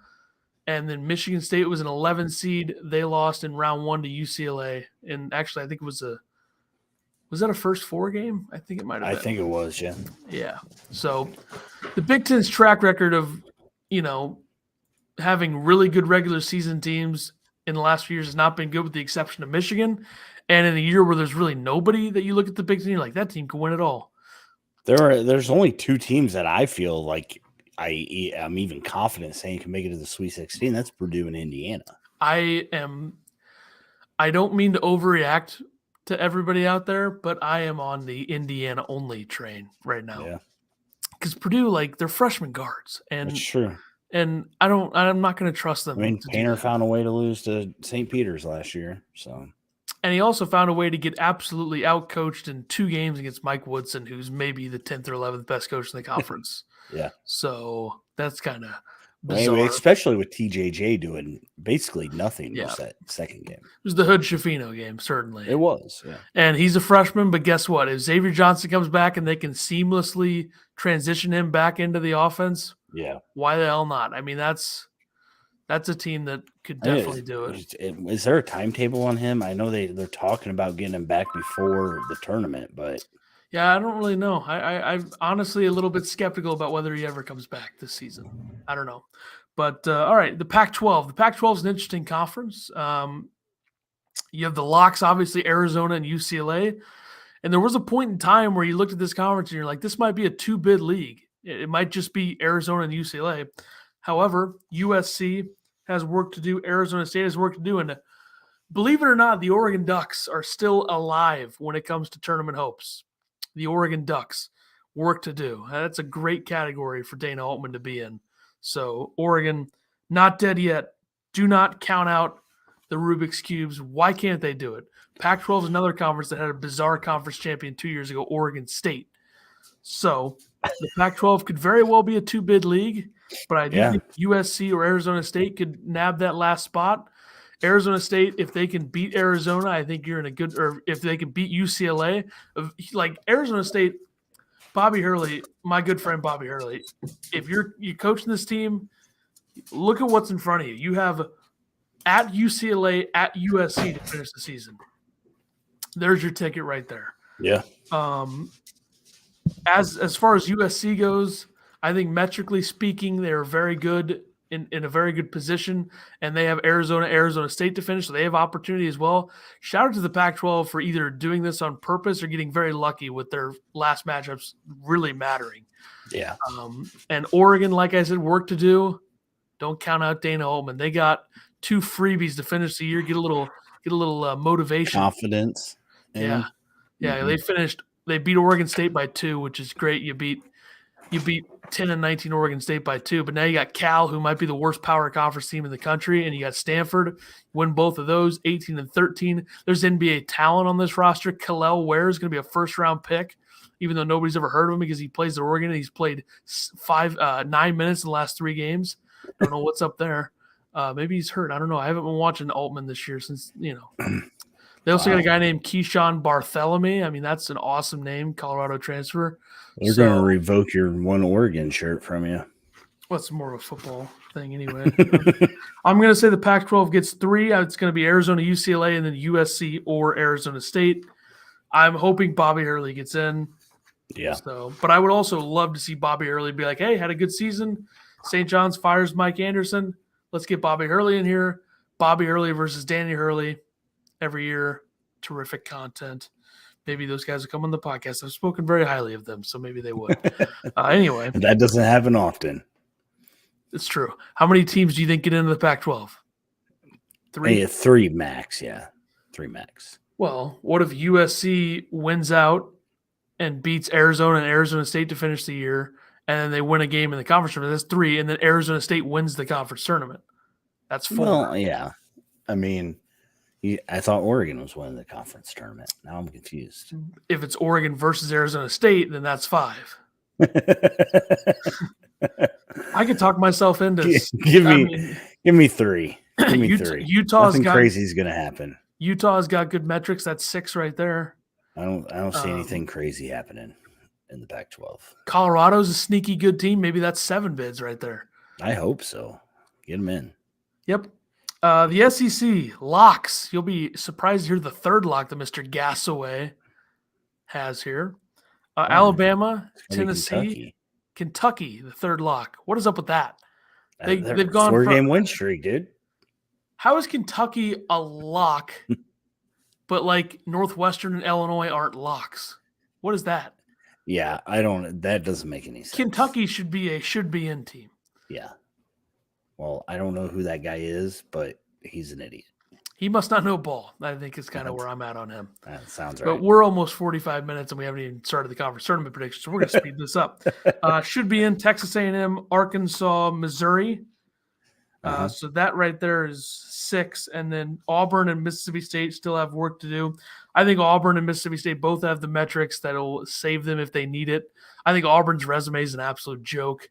And then Michigan State was an 11 seed. They lost in round 1 to UCLA. And actually, I think it was that a first 4 game? I think it might have been. I think it was, yeah. Yeah. So the Big Ten's track record of, having really good regular season teams in the last few years has not been good, with the exception of Michigan. And in a year where there's really nobody that you look at the Big Ten, you're like, that team can win it all. There's only 2 teams that I feel like I'm even confident saying can make it to the Sweet 16. That's Purdue and Indiana. I don't mean to overreact to everybody out there, but I am on the Indiana only train right now. Yeah. Because Purdue, they're freshman guards. And that's true. And I'm not going to trust them. I mean, Painter found a way to lose to St. Peter's last year. So. And he also found a way to get absolutely outcoached in 2 games against Mike Woodson, who's maybe the 10th or 11th best coach in the conference. Yeah. So that's kind of bizarre. Especially with TJJ doing basically nothing that second game. It was the Hood Schifino game, certainly. It was, yeah. And he's a freshman, but guess what? If Xavier Johnson comes back and they can seamlessly transition him back into the offense, why the hell not? I mean, that's a team that could definitely do it. Is there a timetable on him? I know they're talking about getting him back before the tournament, but yeah, I don't really know. I'm honestly a little bit skeptical about whether he ever comes back this season. I don't know. But all right, the Pac-12. The Pac-12 is an interesting conference. You have the locks, obviously, Arizona and UCLA. And there was a point in time where you looked at this conference and you're like, this might be a 2-bid league. It might just be Arizona and UCLA. However, USC has work to do. Arizona State has work to do. And believe it or not, the Oregon Ducks are still alive when it comes to tournament hopes. The Oregon Ducks, work to do. That's a great category for Dana Altman to be in. So Oregon, not dead yet. Do not count out the Rubik's Cubes. Why can't they do it? Pac-12 is another conference that had a bizarre conference champion 2 years ago, Oregon State. So the Pac-12 could very well be a 2-bid league, but I do think USC or Arizona State could nab that last spot. Arizona State, if they can beat Arizona, I think you're in a good – or if they can beat UCLA. Like Arizona State, Bobby Hurley, my good friend Bobby Hurley, if you're coaching this team, look at what's in front of you. You have at UCLA, at USC to finish the season. There's your ticket right there. Yeah. As far as USC goes, I think metrically speaking, they're very good in a very good position, and they have Arizona State to finish, so they have opportunity as well. Shout out to the Pac-12 for either doing this on purpose or getting very lucky with their last matchups really mattering. Yeah. And Oregon, like I said, work to do. Don't count out Dana Holtman. They got 2 freebies to finish the year. Get a little motivation, confidence. Yeah. They beat Oregon State by 2, which is great. You beat 10 and 19 Oregon State by 2, but now you got Cal, who might be the worst power conference team in the country, and you got Stanford. Win both of those, 18 and 13. There's NBA talent on this roster. Kel'el Ware is going to be a first-round pick, even though nobody's ever heard of him because he plays at Oregon and he's played 9 minutes in the last 3 games. Don't know what's up there. Maybe he's hurt. I don't know. I haven't been watching Altman this year since, They also got a guy named Keyshawn Barthelemy. I mean, that's an awesome name, Colorado transfer. They're going to revoke your one Oregon shirt from you. Well, it's more of a football thing anyway. I'm going to say the Pac-12 gets 3. It's going to be Arizona, UCLA, and then USC or Arizona State. I'm hoping Bobby Hurley gets in. Yeah. But I would also love to see Bobby Hurley be like, hey, had a good season. St. John's fires Mike Anderson. Let's get Bobby Hurley in here. Bobby Hurley versus Danny Hurley. Every year, terrific content. Maybe those guys will come on the podcast. I've spoken very highly of them, so maybe they would. Anyway. That doesn't happen often. It's true. How many teams do you think get into the Pac-12? 3? Yeah, 3 max, yeah. 3 max. Well, what if USC wins out and beats Arizona and Arizona State to finish the year, and then they win a game in the conference tournament? That's 3, and then Arizona State wins the conference tournament. That's 4. Well, yeah. I mean, I thought Oregon was winning the conference tournament. Now I'm confused. If it's Oregon versus Arizona State, then that's 5. I could talk myself into give me 3. Give me 3. Nothing crazy is going to happen. Utah's got good metrics. That's 6 right there. I don't see anything crazy happening in the Pac-12. Colorado's a sneaky good team. Maybe that's 7 bids right there. I hope so. Get them in. Yep. The SEC locks. You'll be surprised to hear the 3rd lock that Mr. Gasaway has here. Alabama, Tennessee, Kentucky, the 3rd lock. What is up with that? They've gone 4-game win streak, dude. How is Kentucky a lock, but like Northwestern and Illinois aren't locks? What is that? Yeah, that doesn't make any sense. Kentucky should be a should-be-in team. Yeah. Well, I don't know who that guy is, but he's an idiot. He must not know ball. I think it's kind of where I'm at on him. That sounds right. But we're almost 45 minutes, and we haven't even started the conference tournament predictions, so we're going to speed this up. Should be in Texas A&M, Arkansas, Missouri. So that right there is 6. And then Auburn and Mississippi State still have work to do. I think Auburn and Mississippi State both have the metrics that will save them if they need it. I think Auburn's resume is an absolute joke.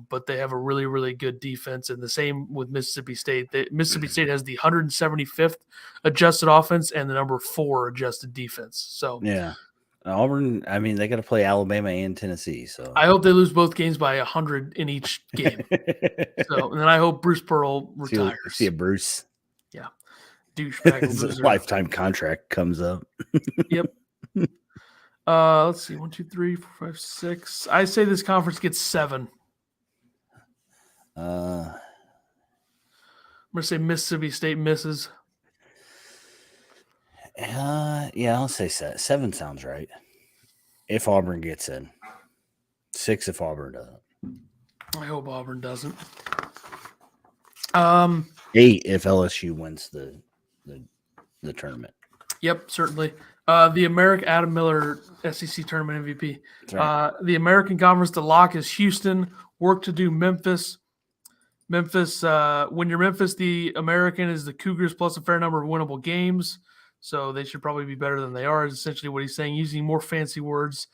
But they have a really, really good defense, and the same with Mississippi State. Mississippi State has the 175th adjusted offense and the number 4 adjusted defense. So yeah, Auburn. I mean, they got to play Alabama and Tennessee. So I hope they lose both games by 100 in each game. And then I hope Bruce Pearl retires. See a Bruce. Yeah, douchebag. His lifetime contract comes up. Yep. Let's see. 1, 2, 3, 4, 5, 6. I say this conference gets 7. I'm going to say Mississippi State misses. Yeah, I'll say 7 sounds right. If Auburn gets in. 6 if Auburn doesn't. I hope Auburn doesn't. 8 if LSU wins the tournament. Yep, certainly. The Adam Miller SEC tournament MVP. Right. The American Conference, the lock is Houston. Work to do Memphis. When you're Memphis, the American is the Cougars plus a fair number of winnable games. So they should probably be better than they are, is essentially what he's saying, using more fancy words.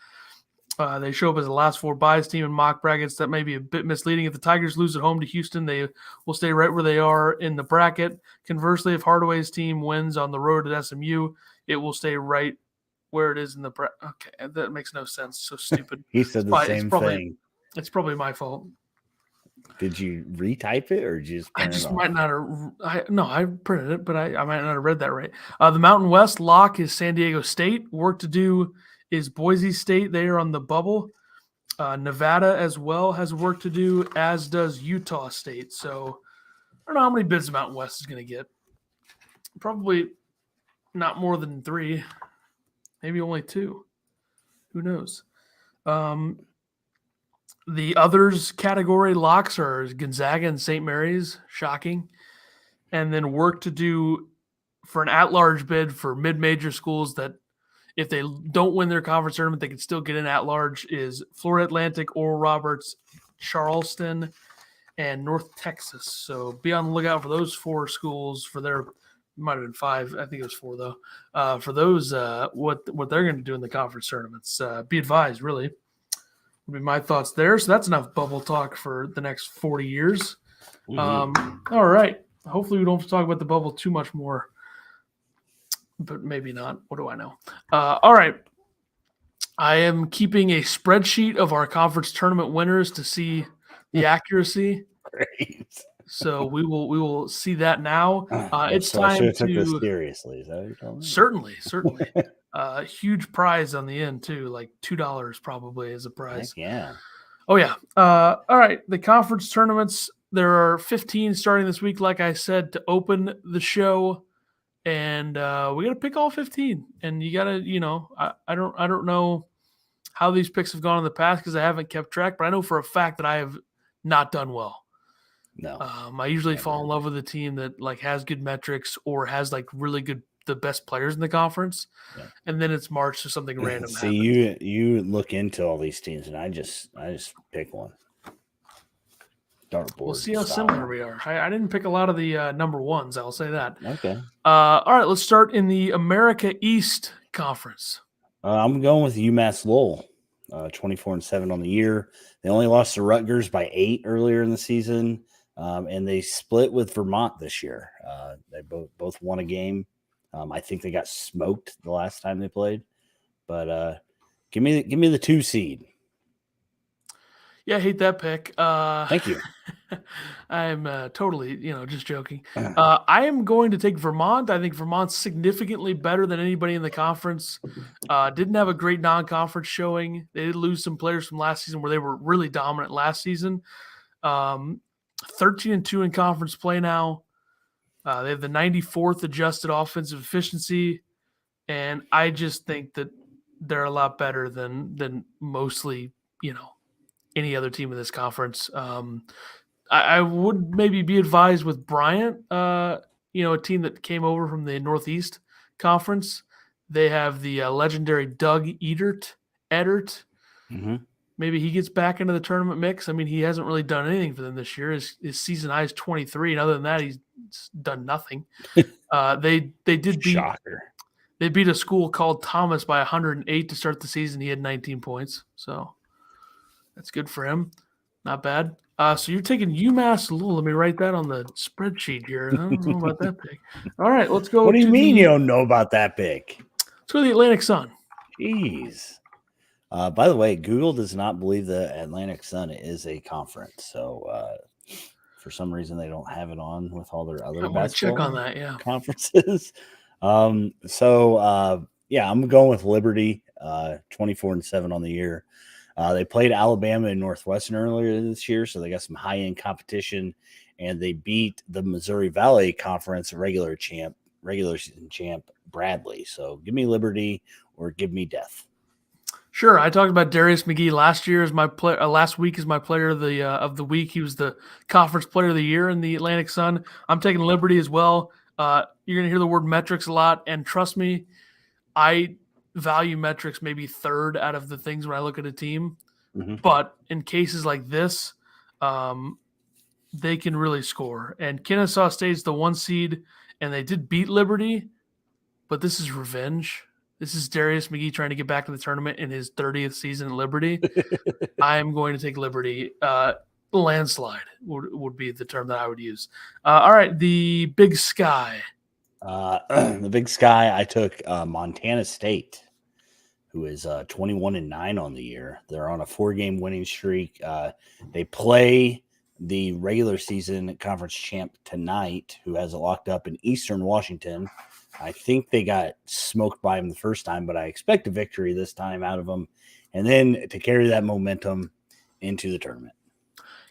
They show up as the last 4 buys team in mock brackets. That may be a bit misleading. If the Tigers lose at home to Houston, they will stay right where they are in the bracket. Conversely, if Hardaway's team wins on the road at SMU, it will stay right where it is in the bracket. Okay, that makes no sense. So stupid. He said the same thing. It's probably my fault. Did you retype it or just I print it just off? might not have. I printed it, but I might not have read that right. The Mountain West lock is San Diego State. Work to do is Boise State. They are on the bubble. Nevada as well has work to do, as does Utah State. So I don't know how many bids the Mountain West is going to get. Probably not more than 3, maybe only 2. Who knows? The others category locks are Gonzaga and St. Mary's. Shocking. And then work to do for an at-large bid for mid-major schools that if they don't win their conference tournament, they can still get in at-large is Florida Atlantic, Oral Roberts, Charleston, and North Texas. So be on the lookout for those 4 schools for their – might have been 5. I think it was 4, though. For those, what they're going to do in the conference tournaments. Be advised, really. Would be my thoughts there. So that's enough bubble talk for the next 40 years. Mm-hmm. All right. Hopefully we don't have to talk about the bubble too much more, but maybe not. What do I know? All right. I am keeping a spreadsheet of our conference tournament winners to see the accuracy. Great. So we will see that now. It's so time I should have took to this seriously. Is that what you're telling me? Certainly. Huge prize on the end too, like $2 probably as a prize. Heck yeah. Oh yeah. All right. The conference tournaments. There are 15 starting this week, like I said, to open the show, and we got to pick all 15. And you got to, I don't know how these picks have gone in the past because I haven't kept track, but I know for a fact that I have not done well. No. I usually fall in love with a team that like has good metrics or has like really good the best players in the conference, and then it's March, so something random. See, happens. you look into all these teams, and I just pick one. Dartboard. We'll see how similar we are. I didn't pick a lot of the number ones. I'll say that. Okay. All right, let's start in the America East Conference. I'm going with UMass Lowell, 24-7 on the year. They only lost to Rutgers by 8 earlier in the season, and they split with Vermont this year. They both won a game. I think they got smoked the last time they played, but give me the 2 seed. Yeah, I hate that pick. Thank you. I'm totally, just joking. I am going to take Vermont. I think Vermont's significantly better than anybody in the conference. Didn't have a great non-conference showing. They did lose some players from last season where they were really dominant last season. 13-2 in conference play now. They have the 94th adjusted offensive efficiency, and I just think that they're a lot better than mostly, any other team in this conference. I would maybe be advised with Bryant, a team that came over from the Northeast Conference. They have the legendary Doug Edert. Mm-hmm. Maybe he gets back into the tournament mix. I mean, he hasn't really done anything for them this year. His season high is 23, and other than that, he's done nothing. They did beat Shocker. They beat a school called Thomas by 108 to start the season. He had 19 points, so that's good for him. Not bad. So you're taking UMass Lowell. Let me write that on the spreadsheet here. I don't know about that pick. All right, let's go. What do you mean you don't know about that pick? Let's go to the Atlantic Sun. Jeez. By the way, Google does not believe the Atlantic Sun is a conference. So for some reason, they don't have it on with all their other check on that, yeah. conferences. I'm going with Liberty, 24-7 on the year. They played Alabama and Northwestern earlier this year, so they got some high-end competition, and they beat the Missouri Valley Conference regular season champ Bradley. So give me Liberty or give me death. Sure, I talked about Darius McGee last year as my player. Last week as my player of the week. He was the conference player of the year in the Atlantic Sun. I'm taking Liberty as well. You're going to hear the word metrics a lot, and trust me, I value metrics maybe third out of the things when I look at a team. Mm-hmm. But in cases like this, they can really score. And Kennesaw State's the 1 seed, and they did beat Liberty, but this is revenge. This is Darius McGee trying to get back to the tournament in his 30th season at Liberty. I am going to take Liberty. Landslide would be the term that I would use. All right, the Big Sky. The Big Sky, I took Montana State, who is 21-9 on the year. They're on a 4-game winning streak. They play the regular season conference champ tonight, who has it locked up in Eastern Washington. I think they got smoked by him the first time, but I expect a victory this time out of them, and then to carry that momentum into the tournament.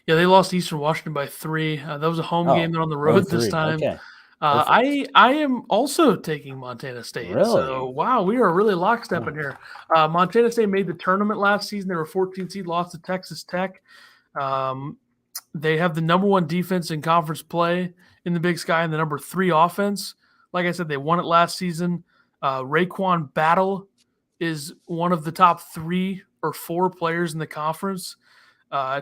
Yeah, they lost Eastern Washington by 3. That was a home game. They're on the road this time. Okay. I am also taking Montana State. Really? So, wow, we are really lockstep in here. Montana State made the tournament last season. They were 14 seed, lost to Texas Tech. They have the number 1 defense in conference play in the Big Sky and the number 3 offense. Like I said, they won it last season. Raekwon Battle is one of the top 3 or 4 players in the conference.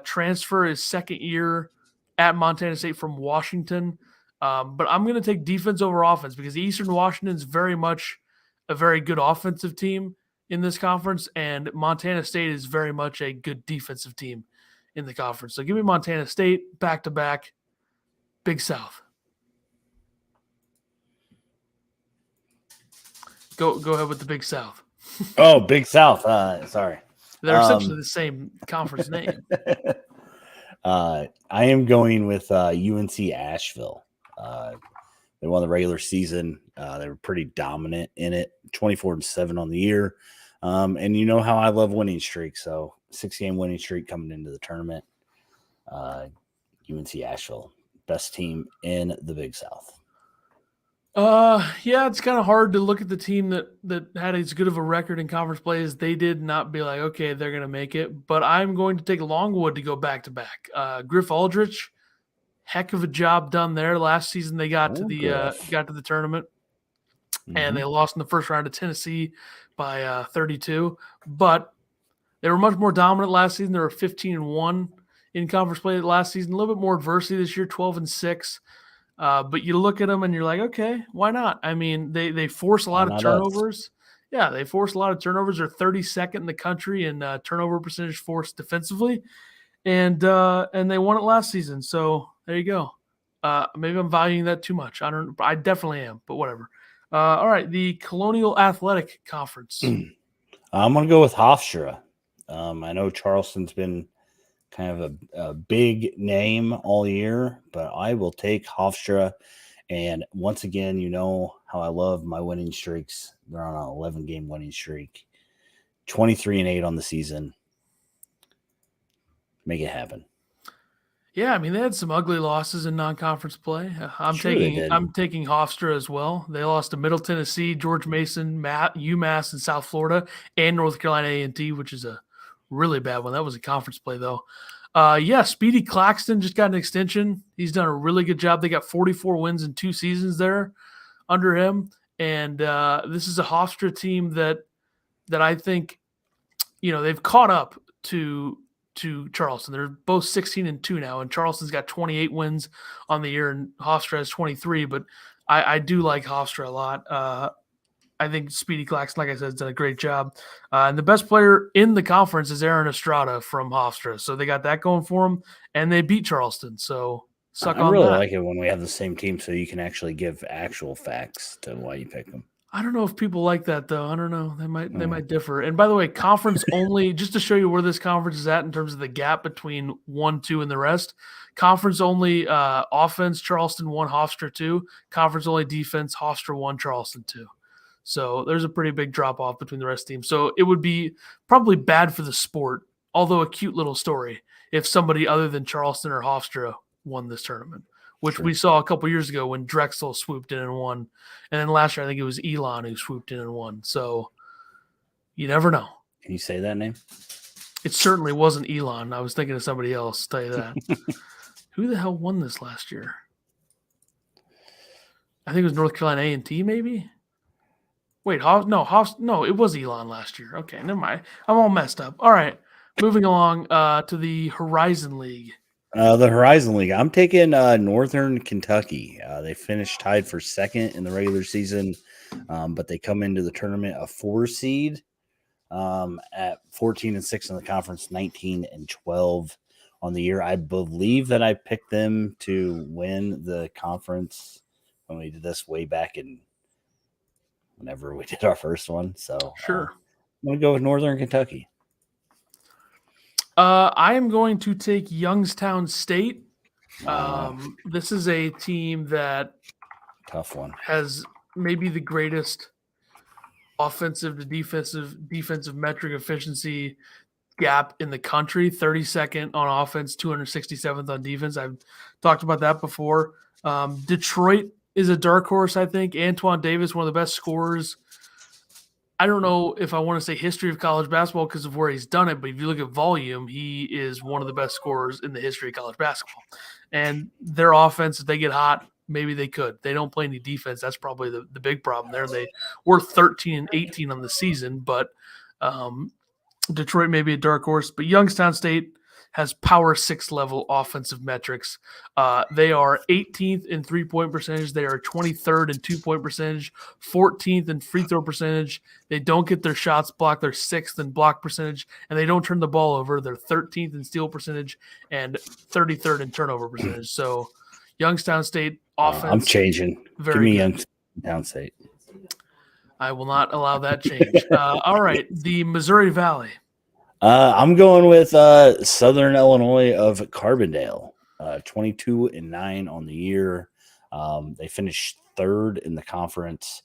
Transfer is second year at Montana State from Washington. But I'm going to take defense over offense because Eastern Washington is very much a very good offensive team in this conference, and Montana State is very much a good defensive team in the conference. So give me Montana State back-to-back, Big South. Go ahead with the Big South. Oh, Big South. Sorry. They're essentially the same conference name. I am going with UNC Asheville. They won the regular season. They were pretty dominant in it, 24-7 on the year. And you know how I love winning streaks. So 6-game winning streak coming into the tournament. UNC Asheville, best team in the Big South. Yeah, it's kind of hard to look at the team that had as good of a record in conference play as they did, not be like, okay, they're going to make it. But I'm going to take Longwood to go back-to-back. Griff Aldrich, heck of a job done there. Last season they got to the tournament, and they lost in the first round to Tennessee by 32. But they were much more dominant last season. They were 15-1 in conference play last season. A little bit more adversity this year, 12-6. But you look at them and you're like, okay, why not? I mean, they force a lot of turnovers. Yeah, they force a lot of turnovers. They're 32nd in the country in turnover percentage forced defensively, and they won it last season. So there you go. Maybe I'm valuing that too much. I definitely am, but whatever. All right, the Colonial Athletic Conference. I'm going to go with Hofstra. I know Charleston's been kind of a big name all year, but I will take Hofstra. And once again, you know how I love my winning streaks. They're on an 11-game winning streak, 23-8 on the season. Make it happen. Yeah, I mean, they had some ugly losses in non-conference play. I'm taking Hofstra as well. They lost to Middle Tennessee, George Mason, UMass, and South Florida, and North Carolina A&T, which is a really bad one. That was a conference play, though. Speedy Claxton just got an extension. He's done a really good job. They got 44 wins in 2 seasons there under him. And this is a Hofstra team that I think, they've caught up to Charleston. They're both 16-2 now, and Charleston's got 28 wins on the year, and Hofstra has 23. But I do like Hofstra a lot. I think Speedy Claxton, like I said, has done a great job. And the best player in the conference is Aaron Estrada from Hofstra. So they got that going for them, and they beat Charleston. So suck on that. I really like it when we have the same team so you can actually give actual facts to why you pick them. I don't know if people like that, though. I don't know. They might differ. And by the way, conference only, just to show you where this conference is at in terms of the gap between 1, 2, and the rest. Conference only offense, Charleston 1, Hofstra 2. Conference only defense, Hofstra 1, Charleston 2. So there's a pretty big drop-off between the rest of the teams. So it would be probably bad for the sport, although a cute little story, if somebody other than Charleston or Hofstra won this tournament, which we saw a couple years ago when Drexel swooped in and won. And then last year, I think it was Elon who swooped in and won. So you never know. Can you say that name? It certainly wasn't Elon. I was thinking of somebody else, tell you that. Who the hell won this last year? I think it was North Carolina A&T, maybe? Wait, no, it was Elon last year. Okay, never mind. I'm all messed up. All right, moving along to the Horizon League. The Horizon League. I'm taking Northern Kentucky. They finished tied for second in the regular season, but they come into the tournament a 4 seed at 14-6 in the conference, 19-12 on the year. I believe that I picked them to win the conference when we did this way back in whenever we did our first one. So sure. I'm going to go with Northern Kentucky. I am going to take Youngstown State. This is a team that tough one has maybe the greatest offensive to defensive metric efficiency gap in the country. 32nd on offense, 267th on defense. I've talked about that before. Detroit is a dark horse, I think. Antoine Davis, one of the best scorers. I don't know if I want to say history of college basketball because of where he's done it, but if you look at volume, he is one of the best scorers in the history of college basketball. And their offense, if they get hot, maybe they could. They don't play any defense. That's probably the big problem there. They were 13 and 18 on the season, but Detroit may be a dark horse. But Youngstown State has power 6 level offensive metrics. They are 18th in 3-point percentage. They are 23rd in 2-point percentage, 14th in free throw percentage. They don't get their shots blocked. They're 6th in block percentage, and they don't turn the ball over. They're 13th in steal percentage and 33rd in turnover percentage. So Youngstown State offense. I'm changing. Give me Youngstown State. I will not allow that change. All right, the Missouri Valley. I'm going with Southern Illinois of Carbondale, 22-9 on the year. They finished 3rd in the conference,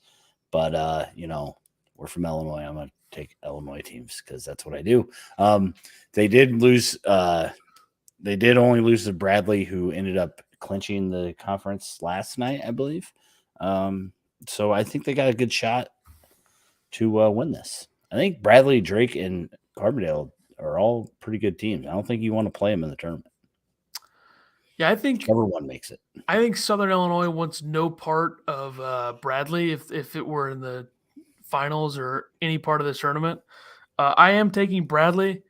but we're from Illinois. I'm going to take Illinois teams because that's what I do. They did lose. They did only lose to Bradley, who ended up clinching the conference last night, I believe. So I think they got a good shot to win this. I think Bradley, Drake, and Carbondale are all pretty good teams. I don't think you want to play them in the tournament. Yeah, I think everyone makes it. I think Southern Illinois wants no part of Bradley if it were in the finals or any part of this tournament. I am taking Bradley.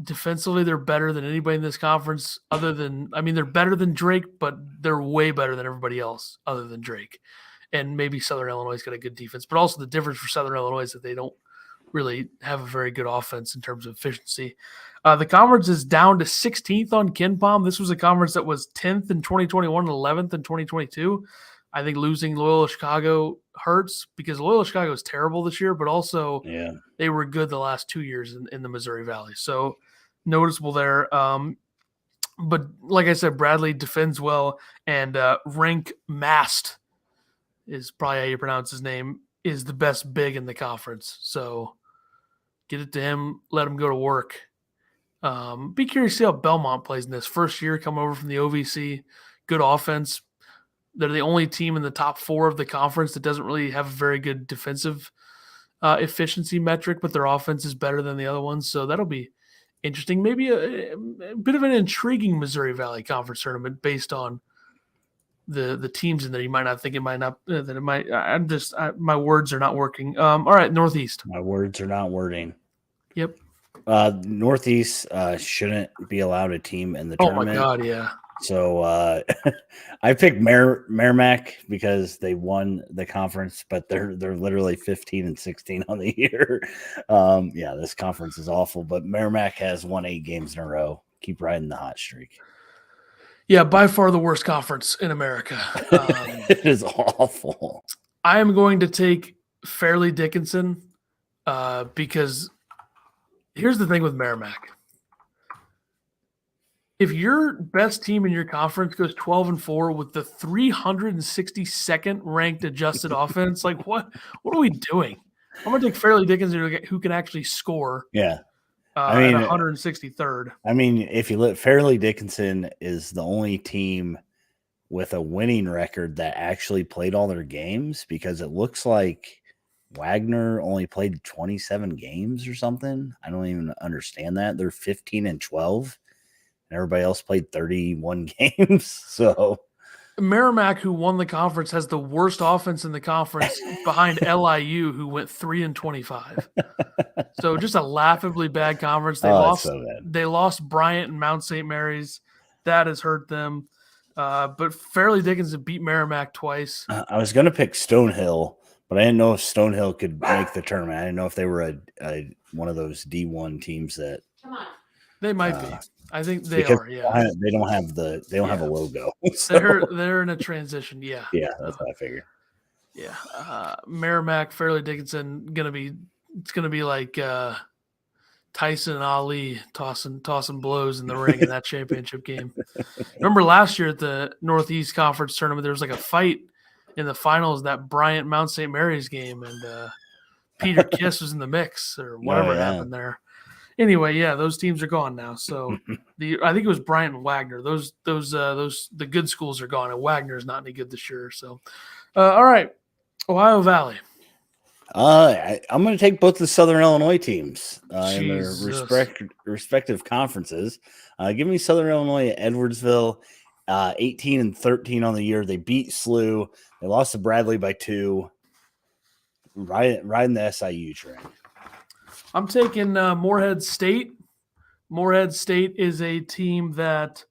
Defensively, they're better than anybody in this conference. They're better than Drake, but they're way better than everybody else other than Drake. And maybe Southern Illinois got a good defense, but also the difference for Southern Illinois is that they don't really have a very good offense in terms of efficiency. The conference is down to 16th on KenPom. This was a conference that was 10th in 2021 and 11th in 2022. I think losing Loyola Chicago hurts because Loyola Chicago is terrible this year, but also they were good the last 2 years in the Missouri Valley. So noticeable there. But like I said, Bradley defends well, and Rank Mast is probably how you pronounce his name, is the best big in the conference. So get it to him, let him go to work. Be curious to see how Belmont plays in this first year coming over from the OVC. Good offense. They're the only team in the top 4 of the conference that doesn't really have a very good defensive efficiency metric, but their offense is better than the other ones. So that'll be interesting. Maybe a bit of an intriguing Missouri Valley Conference tournament based on the teams in there. You might not think it might not, that it might. My words are not working. All right, Northeast. My words are not wording. Yep. Northeast shouldn't be allowed a team in the tournament. Oh my God, yeah. So I picked Merrimack because they won the conference, but they're literally 15-16 on the year. This conference is awful, but Merrimack has won 8 games in a row. Keep riding the hot streak. Yeah, by far the worst conference in America. It is awful. I am going to take Fairleigh Dickinson because here's the thing with Merrimack. If your best team in your conference goes 12-4 with the 362nd ranked adjusted offense, like what are we doing? I'm going to take Fairleigh Dickinson who can actually score. Yeah. At 163rd. I mean, if you look, Fairleigh Dickinson is the only team with a winning record that actually played all their games, because it looks like Wagner only played 27 games or something. I don't even understand that. They're 15-12. And everybody else played 31 games. So Merrimack, who won the conference, has the worst offense in the conference behind LIU, who went 3-25. So just a laughably bad conference. They lost Bryant and Mount St. Mary's. That has hurt them. But Fairleigh Dickinson beat Merrimack twice. I was going to pick Stonehill, but I didn't know if Stonehill could make the tournament. I didn't know if they were one of those D1 teams that. They might be. I think they are. Yeah, they don't have a logo. So. They're in a transition. Yeah, yeah, that's what I figured. Yeah, Merrimack, Fairleigh Dickinson, it's gonna be like Tyson and Ali tossing blows in the ring in that championship game. Remember last year at the Northeast Conference tournament, there was like a fight in the finals, that Bryant Mount St. Mary's game, and Peter Kiss was in the mix or whatever happened there. Anyway, yeah, those teams are gone now. So I think it was Bryant and Wagner. Those the good schools are gone, and Wagner is not any good this year. So, all right, Ohio Valley. I'm going to take both the Southern Illinois teams in their respective conferences. Give me Southern Illinois at Edwardsville, 18-13 on the year. They beat SLU. They lost to Bradley by 2. Riding the SIU train. I'm taking Morehead State. Morehead State is a team that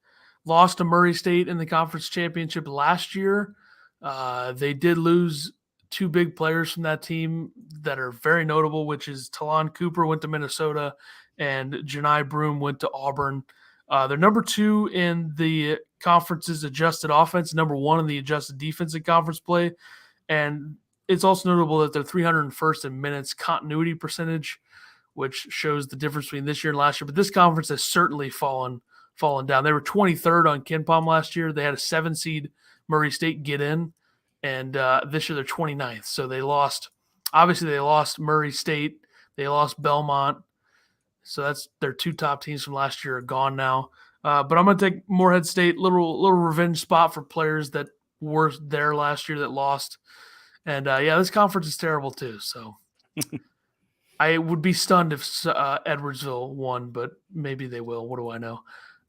lost to Murray State in the conference championship last year. They did lose 2 big players from that team that are very notable, which is Talon Cooper went to Minnesota and Janai Broom went to Auburn. They're number 2 in the conference's adjusted offense, number 1 in the adjusted defensive conference play. And it's also notable that they're 301st in minutes continuity percentage, which shows the difference between this year and last year. But this conference has certainly fallen down. They were 23rd on KenPom last year. They had a 7 seed Murray State get in. And this year they're 29th. So they lost Murray State. They lost Belmont. So that's their 2 top teams from last year are gone now. But I'm going to take Morehead State, little revenge spot for players that were there last year that lost. And, this conference is terrible too. So I would be stunned if Edwardsville won, but maybe they will. What do I know?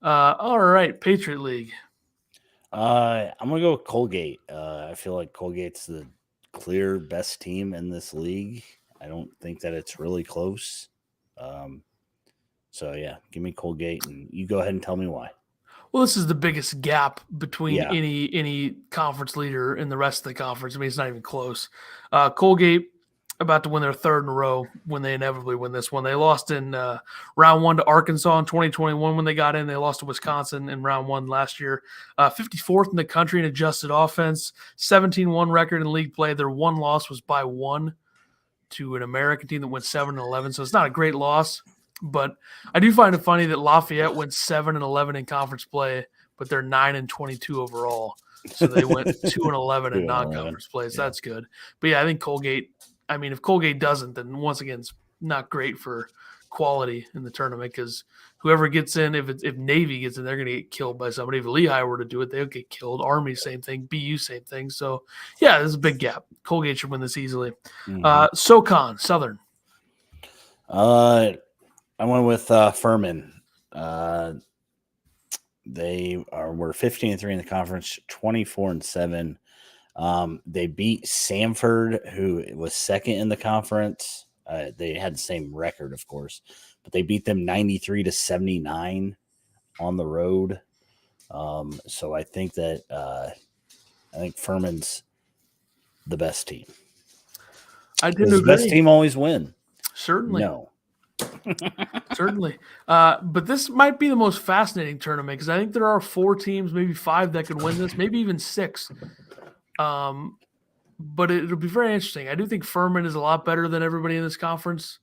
All right, Patriot League. I'm going to go with Colgate. I feel like Colgate's the clear best team in this league. I don't think that it's really close. So, yeah, give me Colgate, and you go ahead and tell me why. Well, this is the biggest gap between any conference leader and the rest of the conference. I mean, it's not even close. Colgate about to win their 3rd in a row when they inevitably win this one. They lost in round 1 to Arkansas in 2021 when they got in. They lost to Wisconsin in round 1 last year. 54th in the country in adjusted offense, 17-1 record in league play. Their 1 loss was by 1 to an American team that went 7-11. So it's not a great loss, but I do find it funny that Lafayette went 7-11 in conference play, but they're 9-22 overall. So they went 2-11 in non-conference plays. Yeah. That's good. But yeah, I think Colgate. I mean, if Colgate doesn't, then once again, it's not great for quality in the tournament because whoever gets in, if Navy gets in, they're going to get killed by somebody. If Lehigh were to do it, they'll get killed. Army, same thing. BU, same thing. So, yeah, there's a big gap. Colgate should win this easily. Mm-hmm. SoCon, Southern. I went with Furman. They were 15-3 in the conference, 24-7. They beat Samford, who was 2nd in the conference. They had the same record, of course, but they beat them 93-79 on the road. So I think that Furman's the best team. I did agree. The best team always win. Certainly. No. Certainly. But this might be the most fascinating tournament because I think there are 4 teams, maybe 5 that could win this, maybe even 6. But it'll be very interesting. I do think Furman is a lot better than everybody in this conference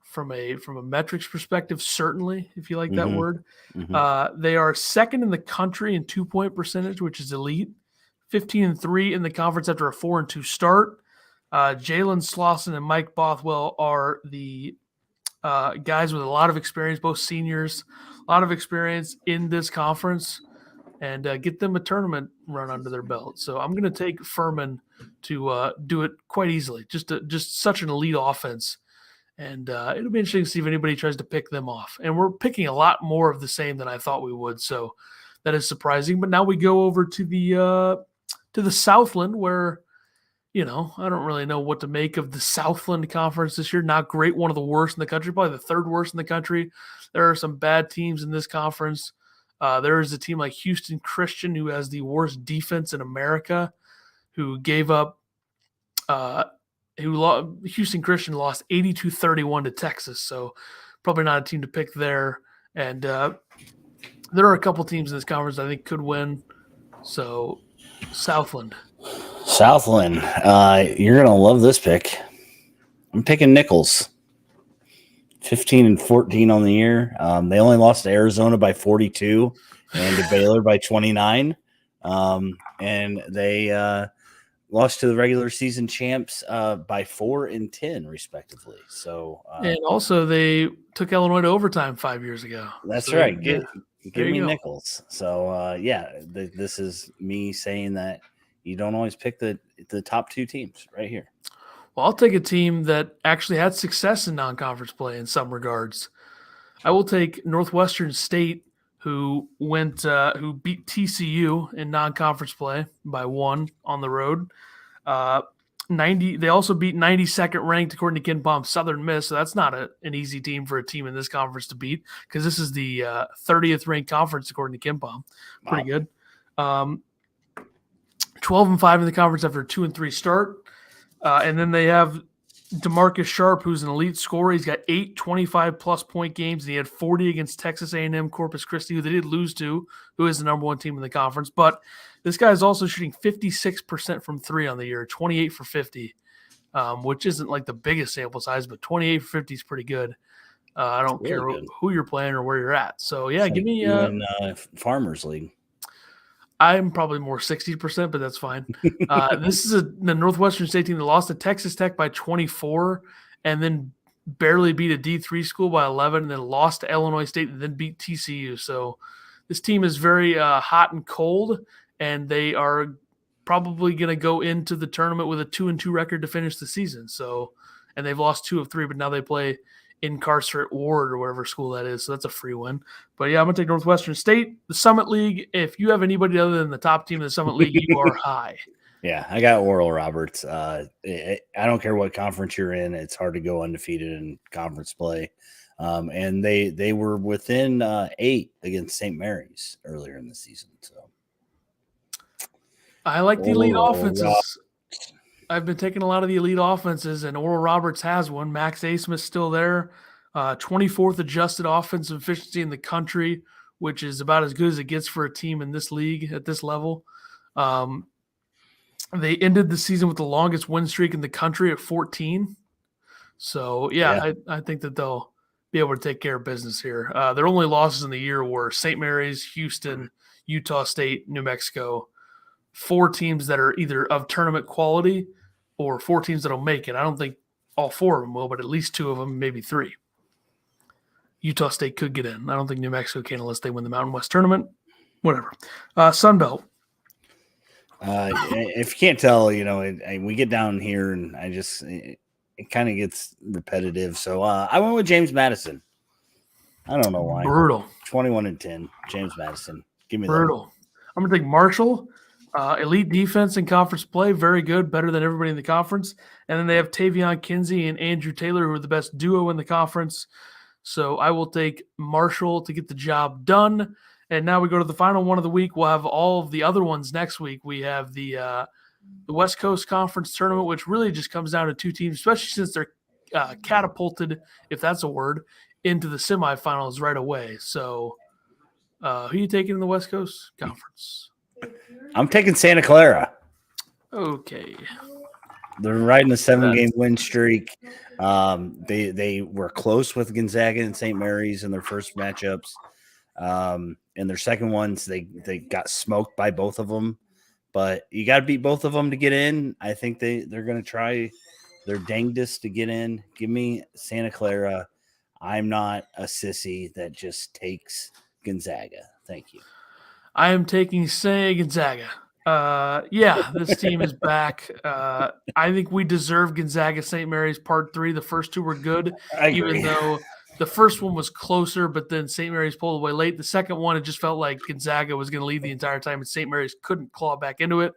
from a metrics perspective, certainly, if you like that word. Mm-hmm. They are 2nd in the country in 2-point percentage, which is elite. 15-3 in the conference after a 4-2 start. Jalen Slauson and Mike Bothwell are the guys with a lot of experience, both seniors, a lot of experience in this conference, and get them a tournament run under their belt. So I'm going to take Furman to do it quite easily. Just such an elite offense. And it'll be interesting to see if anybody tries to pick them off. And we're picking a lot more of the same than I thought we would. So that is surprising. But now we go over to the Southland where, I don't really know what to make of the Southland Conference this year. Not great. One of the worst in the country, probably the 3rd worst in the country. There are some bad teams in this conference. There is a team like Houston Christian who has the worst defense in America, who gave up Houston Christian lost 82-31 to Texas, so probably not a team to pick there. And there are a couple teams in this conference I think could win. So Southland. You're going to love this pick. I'm picking Nichols. 15-14 on the year. They only lost to Arizona by 42 and to Baylor by 29. And they lost to the regular season champs by 4 and 10, respectively. So, and also they took Illinois to overtime 5 years ago. That's so right. Give me Nichols. So, this is me saying that you don't always pick the top 2 teams right here. Well, I'll take a team that actually had success in non-conference play in some regards. I will take Northwestern State, who beat TCU in non-conference play by 1 on the road. 90. They also beat 92nd ranked according to KenPom Southern Miss. So that's not an easy team for a team in this conference to beat, because this is the 30th ranked conference according to KenPom. Pretty good. 12-5 in the conference after a 2-3 start. And then they have DeMarcus Sharp, who's an elite scorer. He's got 8 25-plus point games, and he had 40 against Texas A&M Corpus Christi, who they did lose to, who is the number 1 team in the conference. But this guy is also shooting 56% from 3 on the year, 28 for 50, which isn't like the biggest sample size, but 28 for 50 is pretty good. I don't care who you're playing or where you're at. So, yeah, give me Farmers League. I'm probably more 60%, but that's fine. This is the Northwestern State team that lost to Texas Tech by 24 and then barely beat a D3 school by 11 and then lost to Illinois State and then beat TCU. So this team is very hot and cold, and they are probably going to go into the tournament with a 2-2 record to finish the season. So, and they've lost 2 of 3, but now they play Incarcerate Ward or whatever school that is. So that's a free win. But yeah, I'm going to take Northwestern State. The Summit League, if you have anybody other than the top team of the Summit League, you are high. Yeah, I got Oral Roberts. I don't care what conference you're in. It's hard to go undefeated in conference play. And they were within 8 against St. Mary's earlier in the season. So I like the elite offenses. I've been taking a lot of the elite offenses, and Oral Roberts has one. Max Asmus still there. 24th adjusted offensive efficiency in the country, which is about as good as it gets for a team in this league at this level. They ended the season with the longest win streak in the country at 14. So, yeah. I think that they'll be able to take care of business here. Their only losses in the year were St. Mary's, Houston, Utah State, New Mexico. 4 teams that are either of tournament quality or 4 teams that'll make it. I don't think all 4 of them will, but at least 2 of them, maybe 3. Utah State could get in. I don't think New Mexico can unless they win the Mountain West tournament. Whatever. Sun Belt. If you can't tell, we get down here and it kind of gets repetitive. So I went with James Madison. I don't know why. Brutal. 21-10. James Madison. Give me brutal. That. I'm going to take Marshall. Elite defense in conference play, very good, better than everybody in the conference. And then they have Tavion Kinsey and Andrew Taylor, who are the best duo in the conference. So I will take Marshall to get the job done. And now we go to the final one of the week. We'll have all of the other ones next week. We have the West Coast Conference Tournament, which really just comes down to 2 teams, especially since they're catapulted, if that's a word, into the semifinals right away. So who are you taking in the West Coast Conference? I'm taking Santa Clara. Okay. They're riding a 7-game win streak. They were close with Gonzaga and St. Mary's in their first matchups. In their second ones, they got smoked by both of them. But you got to beat both of them to get in. I think they're going to try their dangdest to get in. Give me Santa Clara. I'm not a sissy that just takes Gonzaga. Thank you. I am taking Gonzaga. This team is back. I think we deserve Gonzaga St. Mary's Part 3. The first 2 were good, even though the first one was closer, but then St. Mary's pulled away late. The second one, it just felt like Gonzaga was going to lead the entire time, and St. Mary's couldn't claw back into it.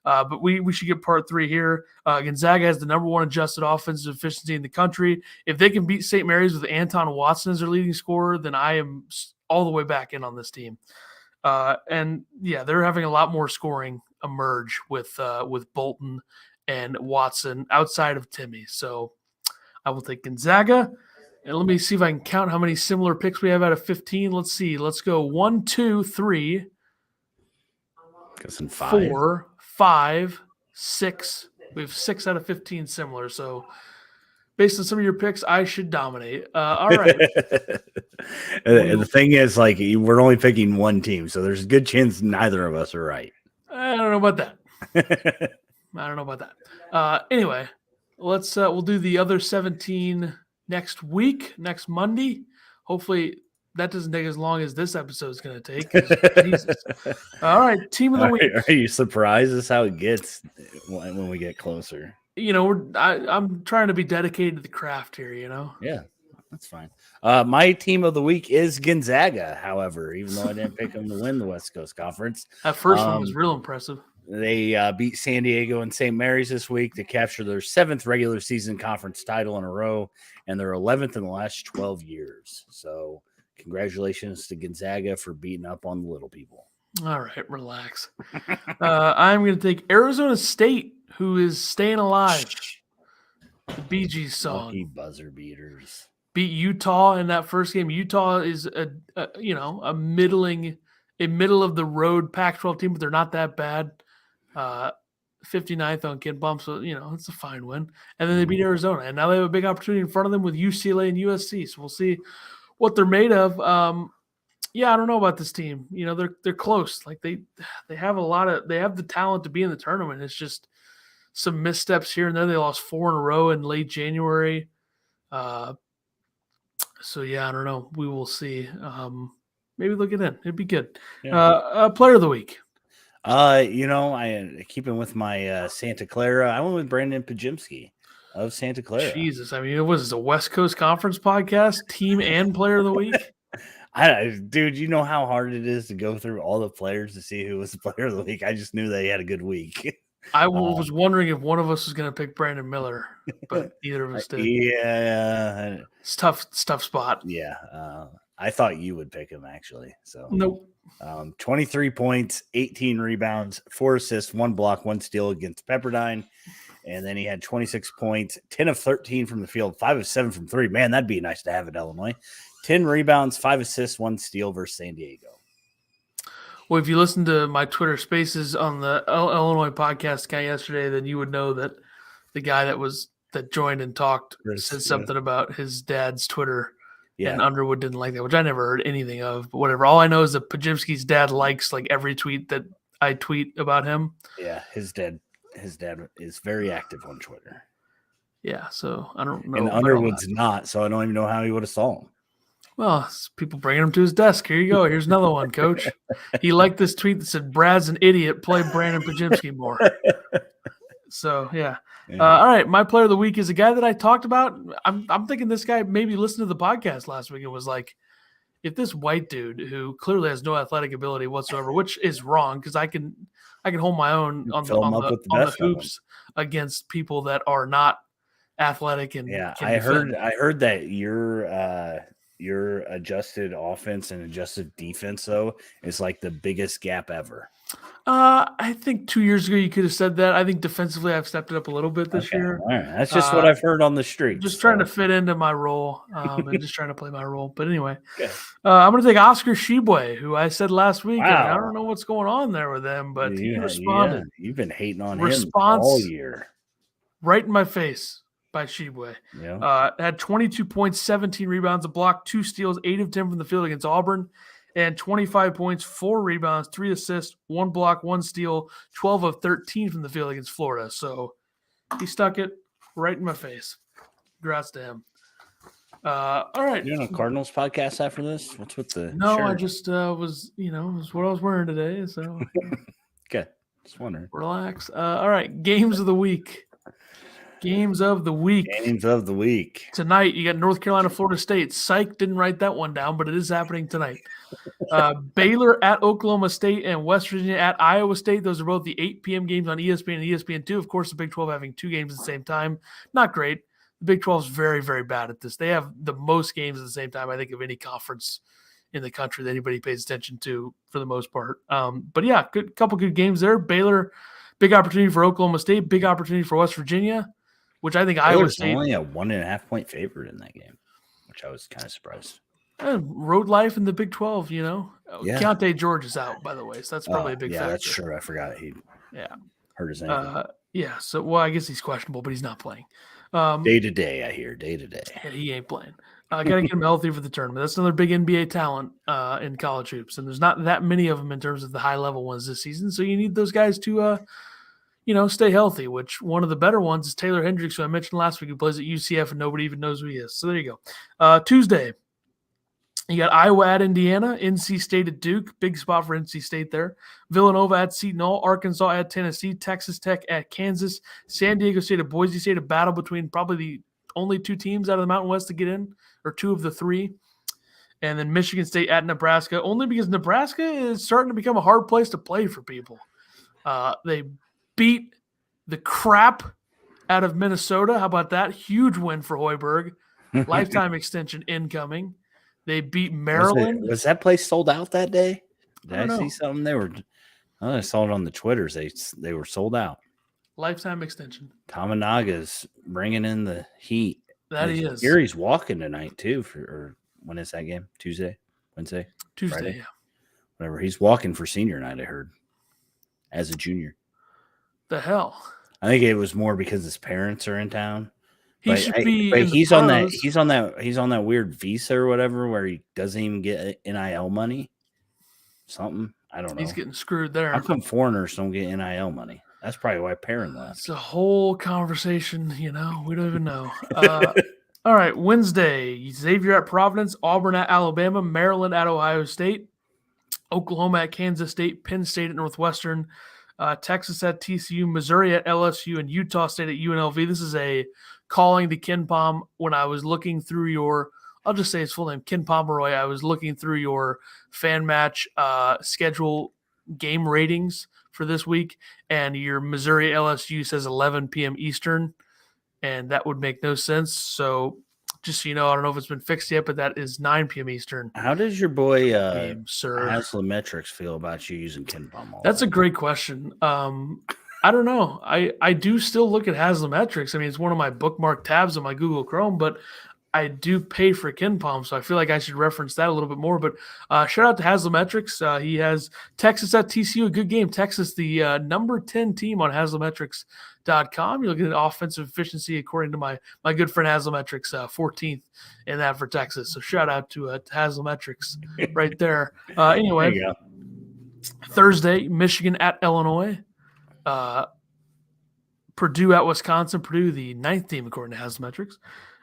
But we should get Part 3 here. Gonzaga has the number 1 adjusted offensive efficiency in the country. If they can beat St. Mary's with Anton Watson as their leading scorer, then I am all the way back in on this team. They're having a lot more scoring emerge with Bolton and Watson outside of Timmy. So I will take Gonzaga. And let me see if I can count how many similar picks we have out of 15. Let's see. Let's go 1, 2, 3, 4, 5, 6. We have 6 out of 15 similar. So based on some of your picks, I should dominate. All right. And the thing is, like, we're only picking one team, so there's a good chance neither of us are right. I don't know about that. Anyway, we'll do the other 17 next week, next Monday. Hopefully that doesn't take as long as this episode is going to take. Jesus. All right, team of the week. Are you surprised? That's how it gets when we get closer. I'm trying to be dedicated to the craft here. Yeah, that's fine. My team of the week is Gonzaga. However, even though I didn't pick them to win the West Coast Conference, that first one was real impressive. They beat San Diego and St. Mary's this week to capture their 7th regular season conference title in a row and their 11th in the last 12 years. So congratulations to Gonzaga for beating up on the little people. All right, relax. I'm going to take Arizona State, who is staying alive. The Bee Gees song. Lucky buzzer beaters. Beat Utah in that first game. Utah is a middle of the road Pac-12 team, but they're not that bad. 59th on Kid Bump, so it's a fine win. And then they beat Arizona, and now they have a big opportunity in front of them with UCLA and USC. So we'll see what they're made of. I don't know about this team. They're close. Like they have they have the talent to be in the tournament. It's just some missteps here and there. They lost 4 in a row in late January. I don't know. We will see. Maybe they'll get in. It'd be good. Yeah. Player of the week. I keeping with my Santa Clara. I went with Brandon Pajimski of Santa Clara. Jesus, I mean, it was a West Coast Conference podcast, team and player of the week. Dude, you know how hard it is to go through all the players to see who was the player of the week. I just knew they had a good week. I was wondering if one of us was going to pick Brandon Miller, but neither of us did. Yeah, it's tough spot. Yeah, I thought you would pick him actually. So nope. 23 points, 18 rebounds, 4 assists, 1 block, 1 steal against Pepperdine. And then he had 26 points, 10 of 13 from the field, 5 of 7 from 3. Man, that'd be nice to have at Illinois. 10 rebounds, 5 assists, 1 steal versus San Diego. Well, if you listened to my Twitter Spaces on the Illinois podcast yesterday, then you would know that the guy that joined and talked said something about his dad's Twitter. Yeah. And Underwood didn't like that, which I never heard anything of. But whatever. All I know is that Pajimski's dad likes like every tweet that I tweet about him. Yeah, his dad is very active on Twitter. Yeah, so I don't know. And Underwood's not, so I don't even know how he would have saw him. Well, people bringing him to his desk. Here you go. Here's another one, Coach. He liked this tweet that said, "Brad's an idiot. Play Brandon Pajimski more." So, yeah. All right. My player of the week is a guy that I talked about. I'm thinking this guy maybe listened to the podcast last week and was like, if this white dude who clearly has no athletic ability whatsoever, which is wrong because I can hold my own on the hoops against people that are not athletic and I heard that your adjusted offense and adjusted defense though is like the biggest gap ever. I think 2 years ago you could have said that. I think defensively I've stepped it up a little bit this year. All right. That's just what I've heard on the street. Just trying to fit into my role and just trying to play my role. But anyway, I'm going to take Oscar Tshiebwe, who I said last week. Wow. And I don't know what's going on there with him, but he responded. Yeah. You've been hating on him all year. Right in my face by Tshiebwe. Yeah. Had 22 points, 17 rebounds, a block, 2 steals, 8 of 10 from the field against Auburn. And 25 points, 4 rebounds, 3 assists, 1 block, 1 steal, 12 of 13 from the field against Florida. So he stuck it right in my face. Congrats to him. All right. You doing a Cardinals podcast after this? What's with the No, shirt? I just was what I was wearing today. So okay. Just wondering. Relax. All right. Games of the week. Games of the week. Tonight, you got North Carolina, Florida State. Psych didn't write that one down, but it is happening tonight. Baylor at Oklahoma State and West Virginia at Iowa State. Those are both the 8 p.m. games on ESPN and ESPN2. Of course, the Big 12 having 2 games at the same time. Not great. The Big 12 is very, very bad at this. They have the most games at the same time, I think, of any conference in the country that anybody pays attention to for the most part. But yeah, couple good games there. Baylor, big opportunity for Oklahoma State, big opportunity for West Virginia. Which I think Iowa State only a 1.5 point favorite in that game, which I was kind of surprised. Road life in the Big 12, Yeah. Keontae George is out, by the way, so that's probably a big factor. Yeah, that's true. I forgot he hurt his ankle. So I guess he's questionable, but he's not playing. Day to day, I hear. Day to day. Yeah, he ain't playing. Got to get him healthy for the tournament. That's another big NBA talent in college hoops, and there's not that many of them in terms of the high level ones this season. So you need those guys to, stay healthy. Which one of the better ones is Taylor Hendricks, who I mentioned last week, who plays at UCF and nobody even knows who he is. So there you go. Tuesday, you got Iowa at Indiana, NC State at Duke, big spot for NC State there. Villanova at Seton Hall, Arkansas at Tennessee, Texas Tech at Kansas, San Diego State at Boise State, a battle between probably the only two teams out of the Mountain West to get in, or two of the three. And then Michigan State at Nebraska, only because Nebraska is starting to become a hard place to play for people. They beat the crap out of Minnesota. How about that? Huge win for Hoiberg. Lifetime extension incoming. They beat Maryland. Was that place sold out that day? Did I see something? I saw it on the Twitters. They were sold out. Lifetime extension. Tominaga's bringing in the heat. That he is. Gary's walking tonight too. When is that game? Tuesday, Wednesday, Friday? Yeah. Whatever. He's walking for senior night. I heard as a junior. The hell. I think it was more because his parents are in town. He's on that weird visa or whatever where he doesn't even get NIL money. Something. I don't know. He's getting screwed there. How come foreigners don't get NIL money? That's probably why Perrin left. It's a whole conversation, we don't even know. All right, Wednesday, Xavier at Providence, Auburn at Alabama, Maryland at Ohio State, Oklahoma at Kansas State, Penn State at Northwestern, Texas at TCU, Missouri at LSU, and Utah State at UNLV. This is a calling to Ken Pom. When I was looking through I'll just say his full name, Ken Pomeroy. I was looking through your fan match schedule game ratings for this week, and your Missouri LSU says 11 p.m. Eastern, and that would make no sense. So just so you know, I don't know if it's been fixed yet, but that is 9 p.m. Eastern. How does your boy Haslametrics feel about you using Ken Pom? That's a great question. I don't know. I do still look at Haslametrics. I mean, it's one of my bookmark tabs on my Google Chrome, but I do pay for Ken Pom, so I feel like I should reference that a little bit more. But shout out to Haslametrics. He has Texas at TCU, a good game. Texas, the number 10 team on Haslametrics.com. You look at offensive efficiency according to my good friend Haslametrics, 14th in that for Texas. So shout out to Haslametrics right there. Anyway, there you go. Thursday, Michigan at Illinois. Purdue at Wisconsin. Purdue, the 9th team according to Haslametrics.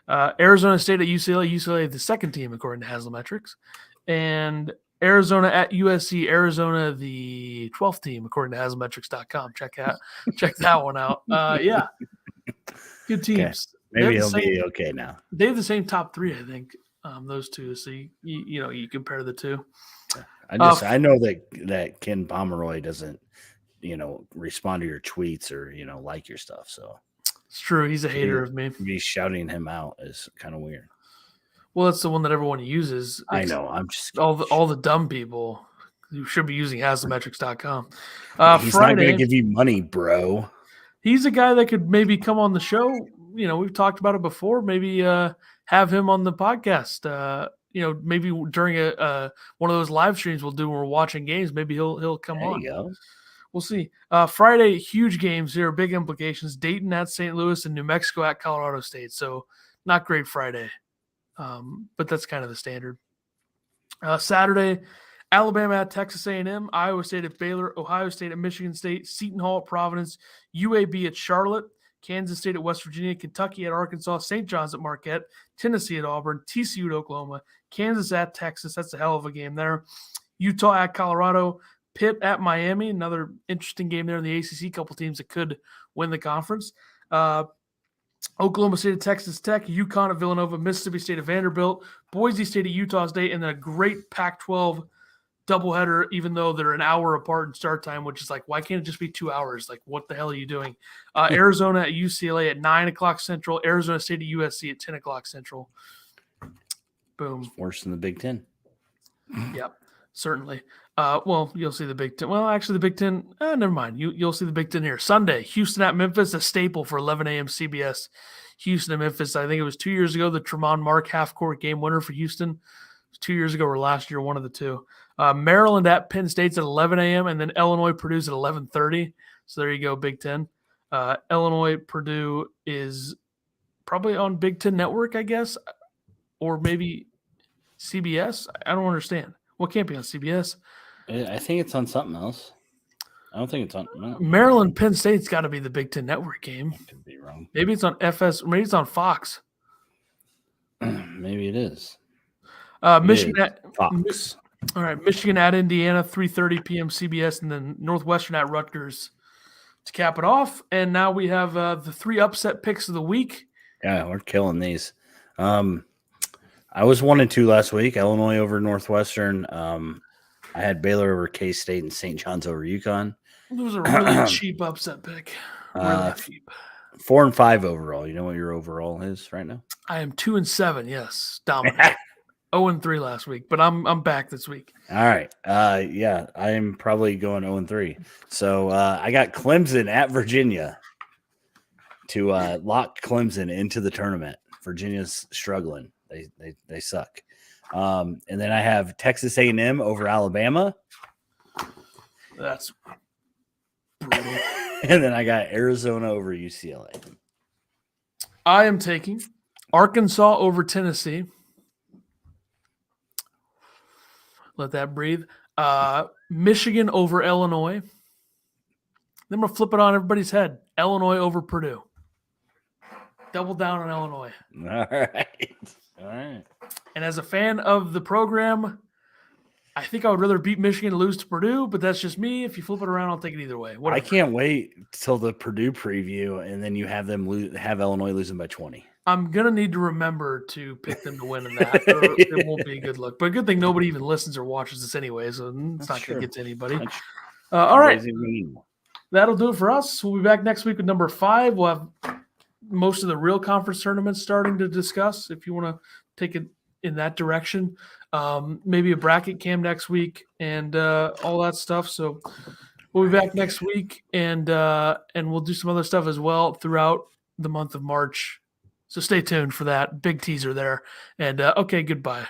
Arizona State at UCLA. UCLA, the 2nd team according to Haslametrics. And Arizona at USC. Arizona, the 12th team according to Haslametrics.com. Check that one out. Yeah, good teams. Okay. Maybe he'll be okay now. They have the same top 3, I think. Those two. So you compare the two. I know that Ken Pomeroy doesn't respond to your tweets or like your stuff. So it's true. He's a hater of me. Me shouting him out is kind of weird. Well, it's the one that everyone uses. I know. I'm just all the dumb people who should be using Haslametrics.com. He's Friday, not going to give you money, bro. He's a guy that could maybe come on the show. We've talked about it before. Maybe have him on the podcast. Maybe during one of those live streams we'll do when we're watching games. Maybe he'll come on. There you go. We'll see. Friday, huge games here, big implications. Dayton at St. Louis and New Mexico at Colorado State. So not great Friday, but that's kind of the standard. Saturday, Alabama at Texas A&M, Iowa State at Baylor, Ohio State at Michigan State, Seton Hall at Providence, UAB at Charlotte, Kansas State at West Virginia, Kentucky at Arkansas, St. John's at Marquette, Tennessee at Auburn, TCU at Oklahoma, Kansas at Texas. That's a hell of a game there. Utah at Colorado, Pitt at Miami, another interesting game there in the ACC. A couple teams that could win the conference. Oklahoma State at Texas Tech, UConn at Villanova, Mississippi State at Vanderbilt, Boise State at Utah State, and then a great Pac-12 doubleheader, even though they're an hour apart in start time, which is like, why can't it just be 2 hours? Like, what the hell are you doing? Arizona at UCLA at 9 o'clock Central, Arizona State at USC at 10 o'clock Central. Boom. It's worse than the Big Ten. Yep, certainly. Well, you'll see the Big Ten. Well, actually, the Big Ten, never mind. You'll see the Big Ten here. Sunday, Houston at Memphis, a staple for 11 a.m. CBS. Houston and Memphis. I think it was 2 years ago, the Tremont Mark half-court game winner for Houston. It was 2 years ago or last year, one of the two. Maryland at Penn State's at 11 a.m., and then Illinois, Purdue's at 11:30. So there you go, Big Ten. Illinois, Purdue is probably on Big Ten Network, I guess, or maybe CBS. I don't understand. Well, it can't be on CBS. I think it's on something else. I don't think it's on Maryland. Penn State's got to be the Big Ten Network game. I could be wrong. Maybe it's on FS. Maybe it's on Fox. Maybe it is. Michigan at Fox. All right, Michigan at Indiana, 3:30 p.m. CBS, and then Northwestern at Rutgers to cap it off. And now we have the 3 upset picks of the week. Yeah, we're killing these. I was 1-2 last week. Illinois over Northwestern. I had Baylor over K-State and St. John's over UConn. It was a really cheap upset pick. Really cheap. 4-5 overall. You know what your overall is right now? I am 2-7. Yes, dominant. 0-3 last week, but I'm back this week. All right. Yeah, I am probably going 0-3. So I got Clemson at Virginia to lock Clemson into the tournament. Virginia's struggling. They suck. And then I have Texas A&M over Alabama. That's brutal. And then I got Arizona over UCLA. I am taking Arkansas over Tennessee. Let that breathe. Michigan over Illinois. Then we'll flip it on everybody's head. Illinois over Purdue. Double down on Illinois. All right. And as a fan of the program, I think I would rather beat Michigan and lose to Purdue, but that's just me. If you flip it around, I'll take it either way. Whatever. I can't wait till the Purdue preview, and then you have them have Illinois losing by 20. I'm going to need to remember to pick them to win in that. Or it won't be a good look. But a good thing nobody even listens or watches this anyway, so it's not going to get to anybody. All right. That'll do it for us. We'll be back next week with number 5. We'll have most of the real conference tournaments starting to discuss if you want to take it in that direction. Maybe a bracket cam next week and all that stuff. So we'll be back next week and we'll do some other stuff as well throughout the month of March. So stay tuned for that. Big teaser there. And okay, goodbye.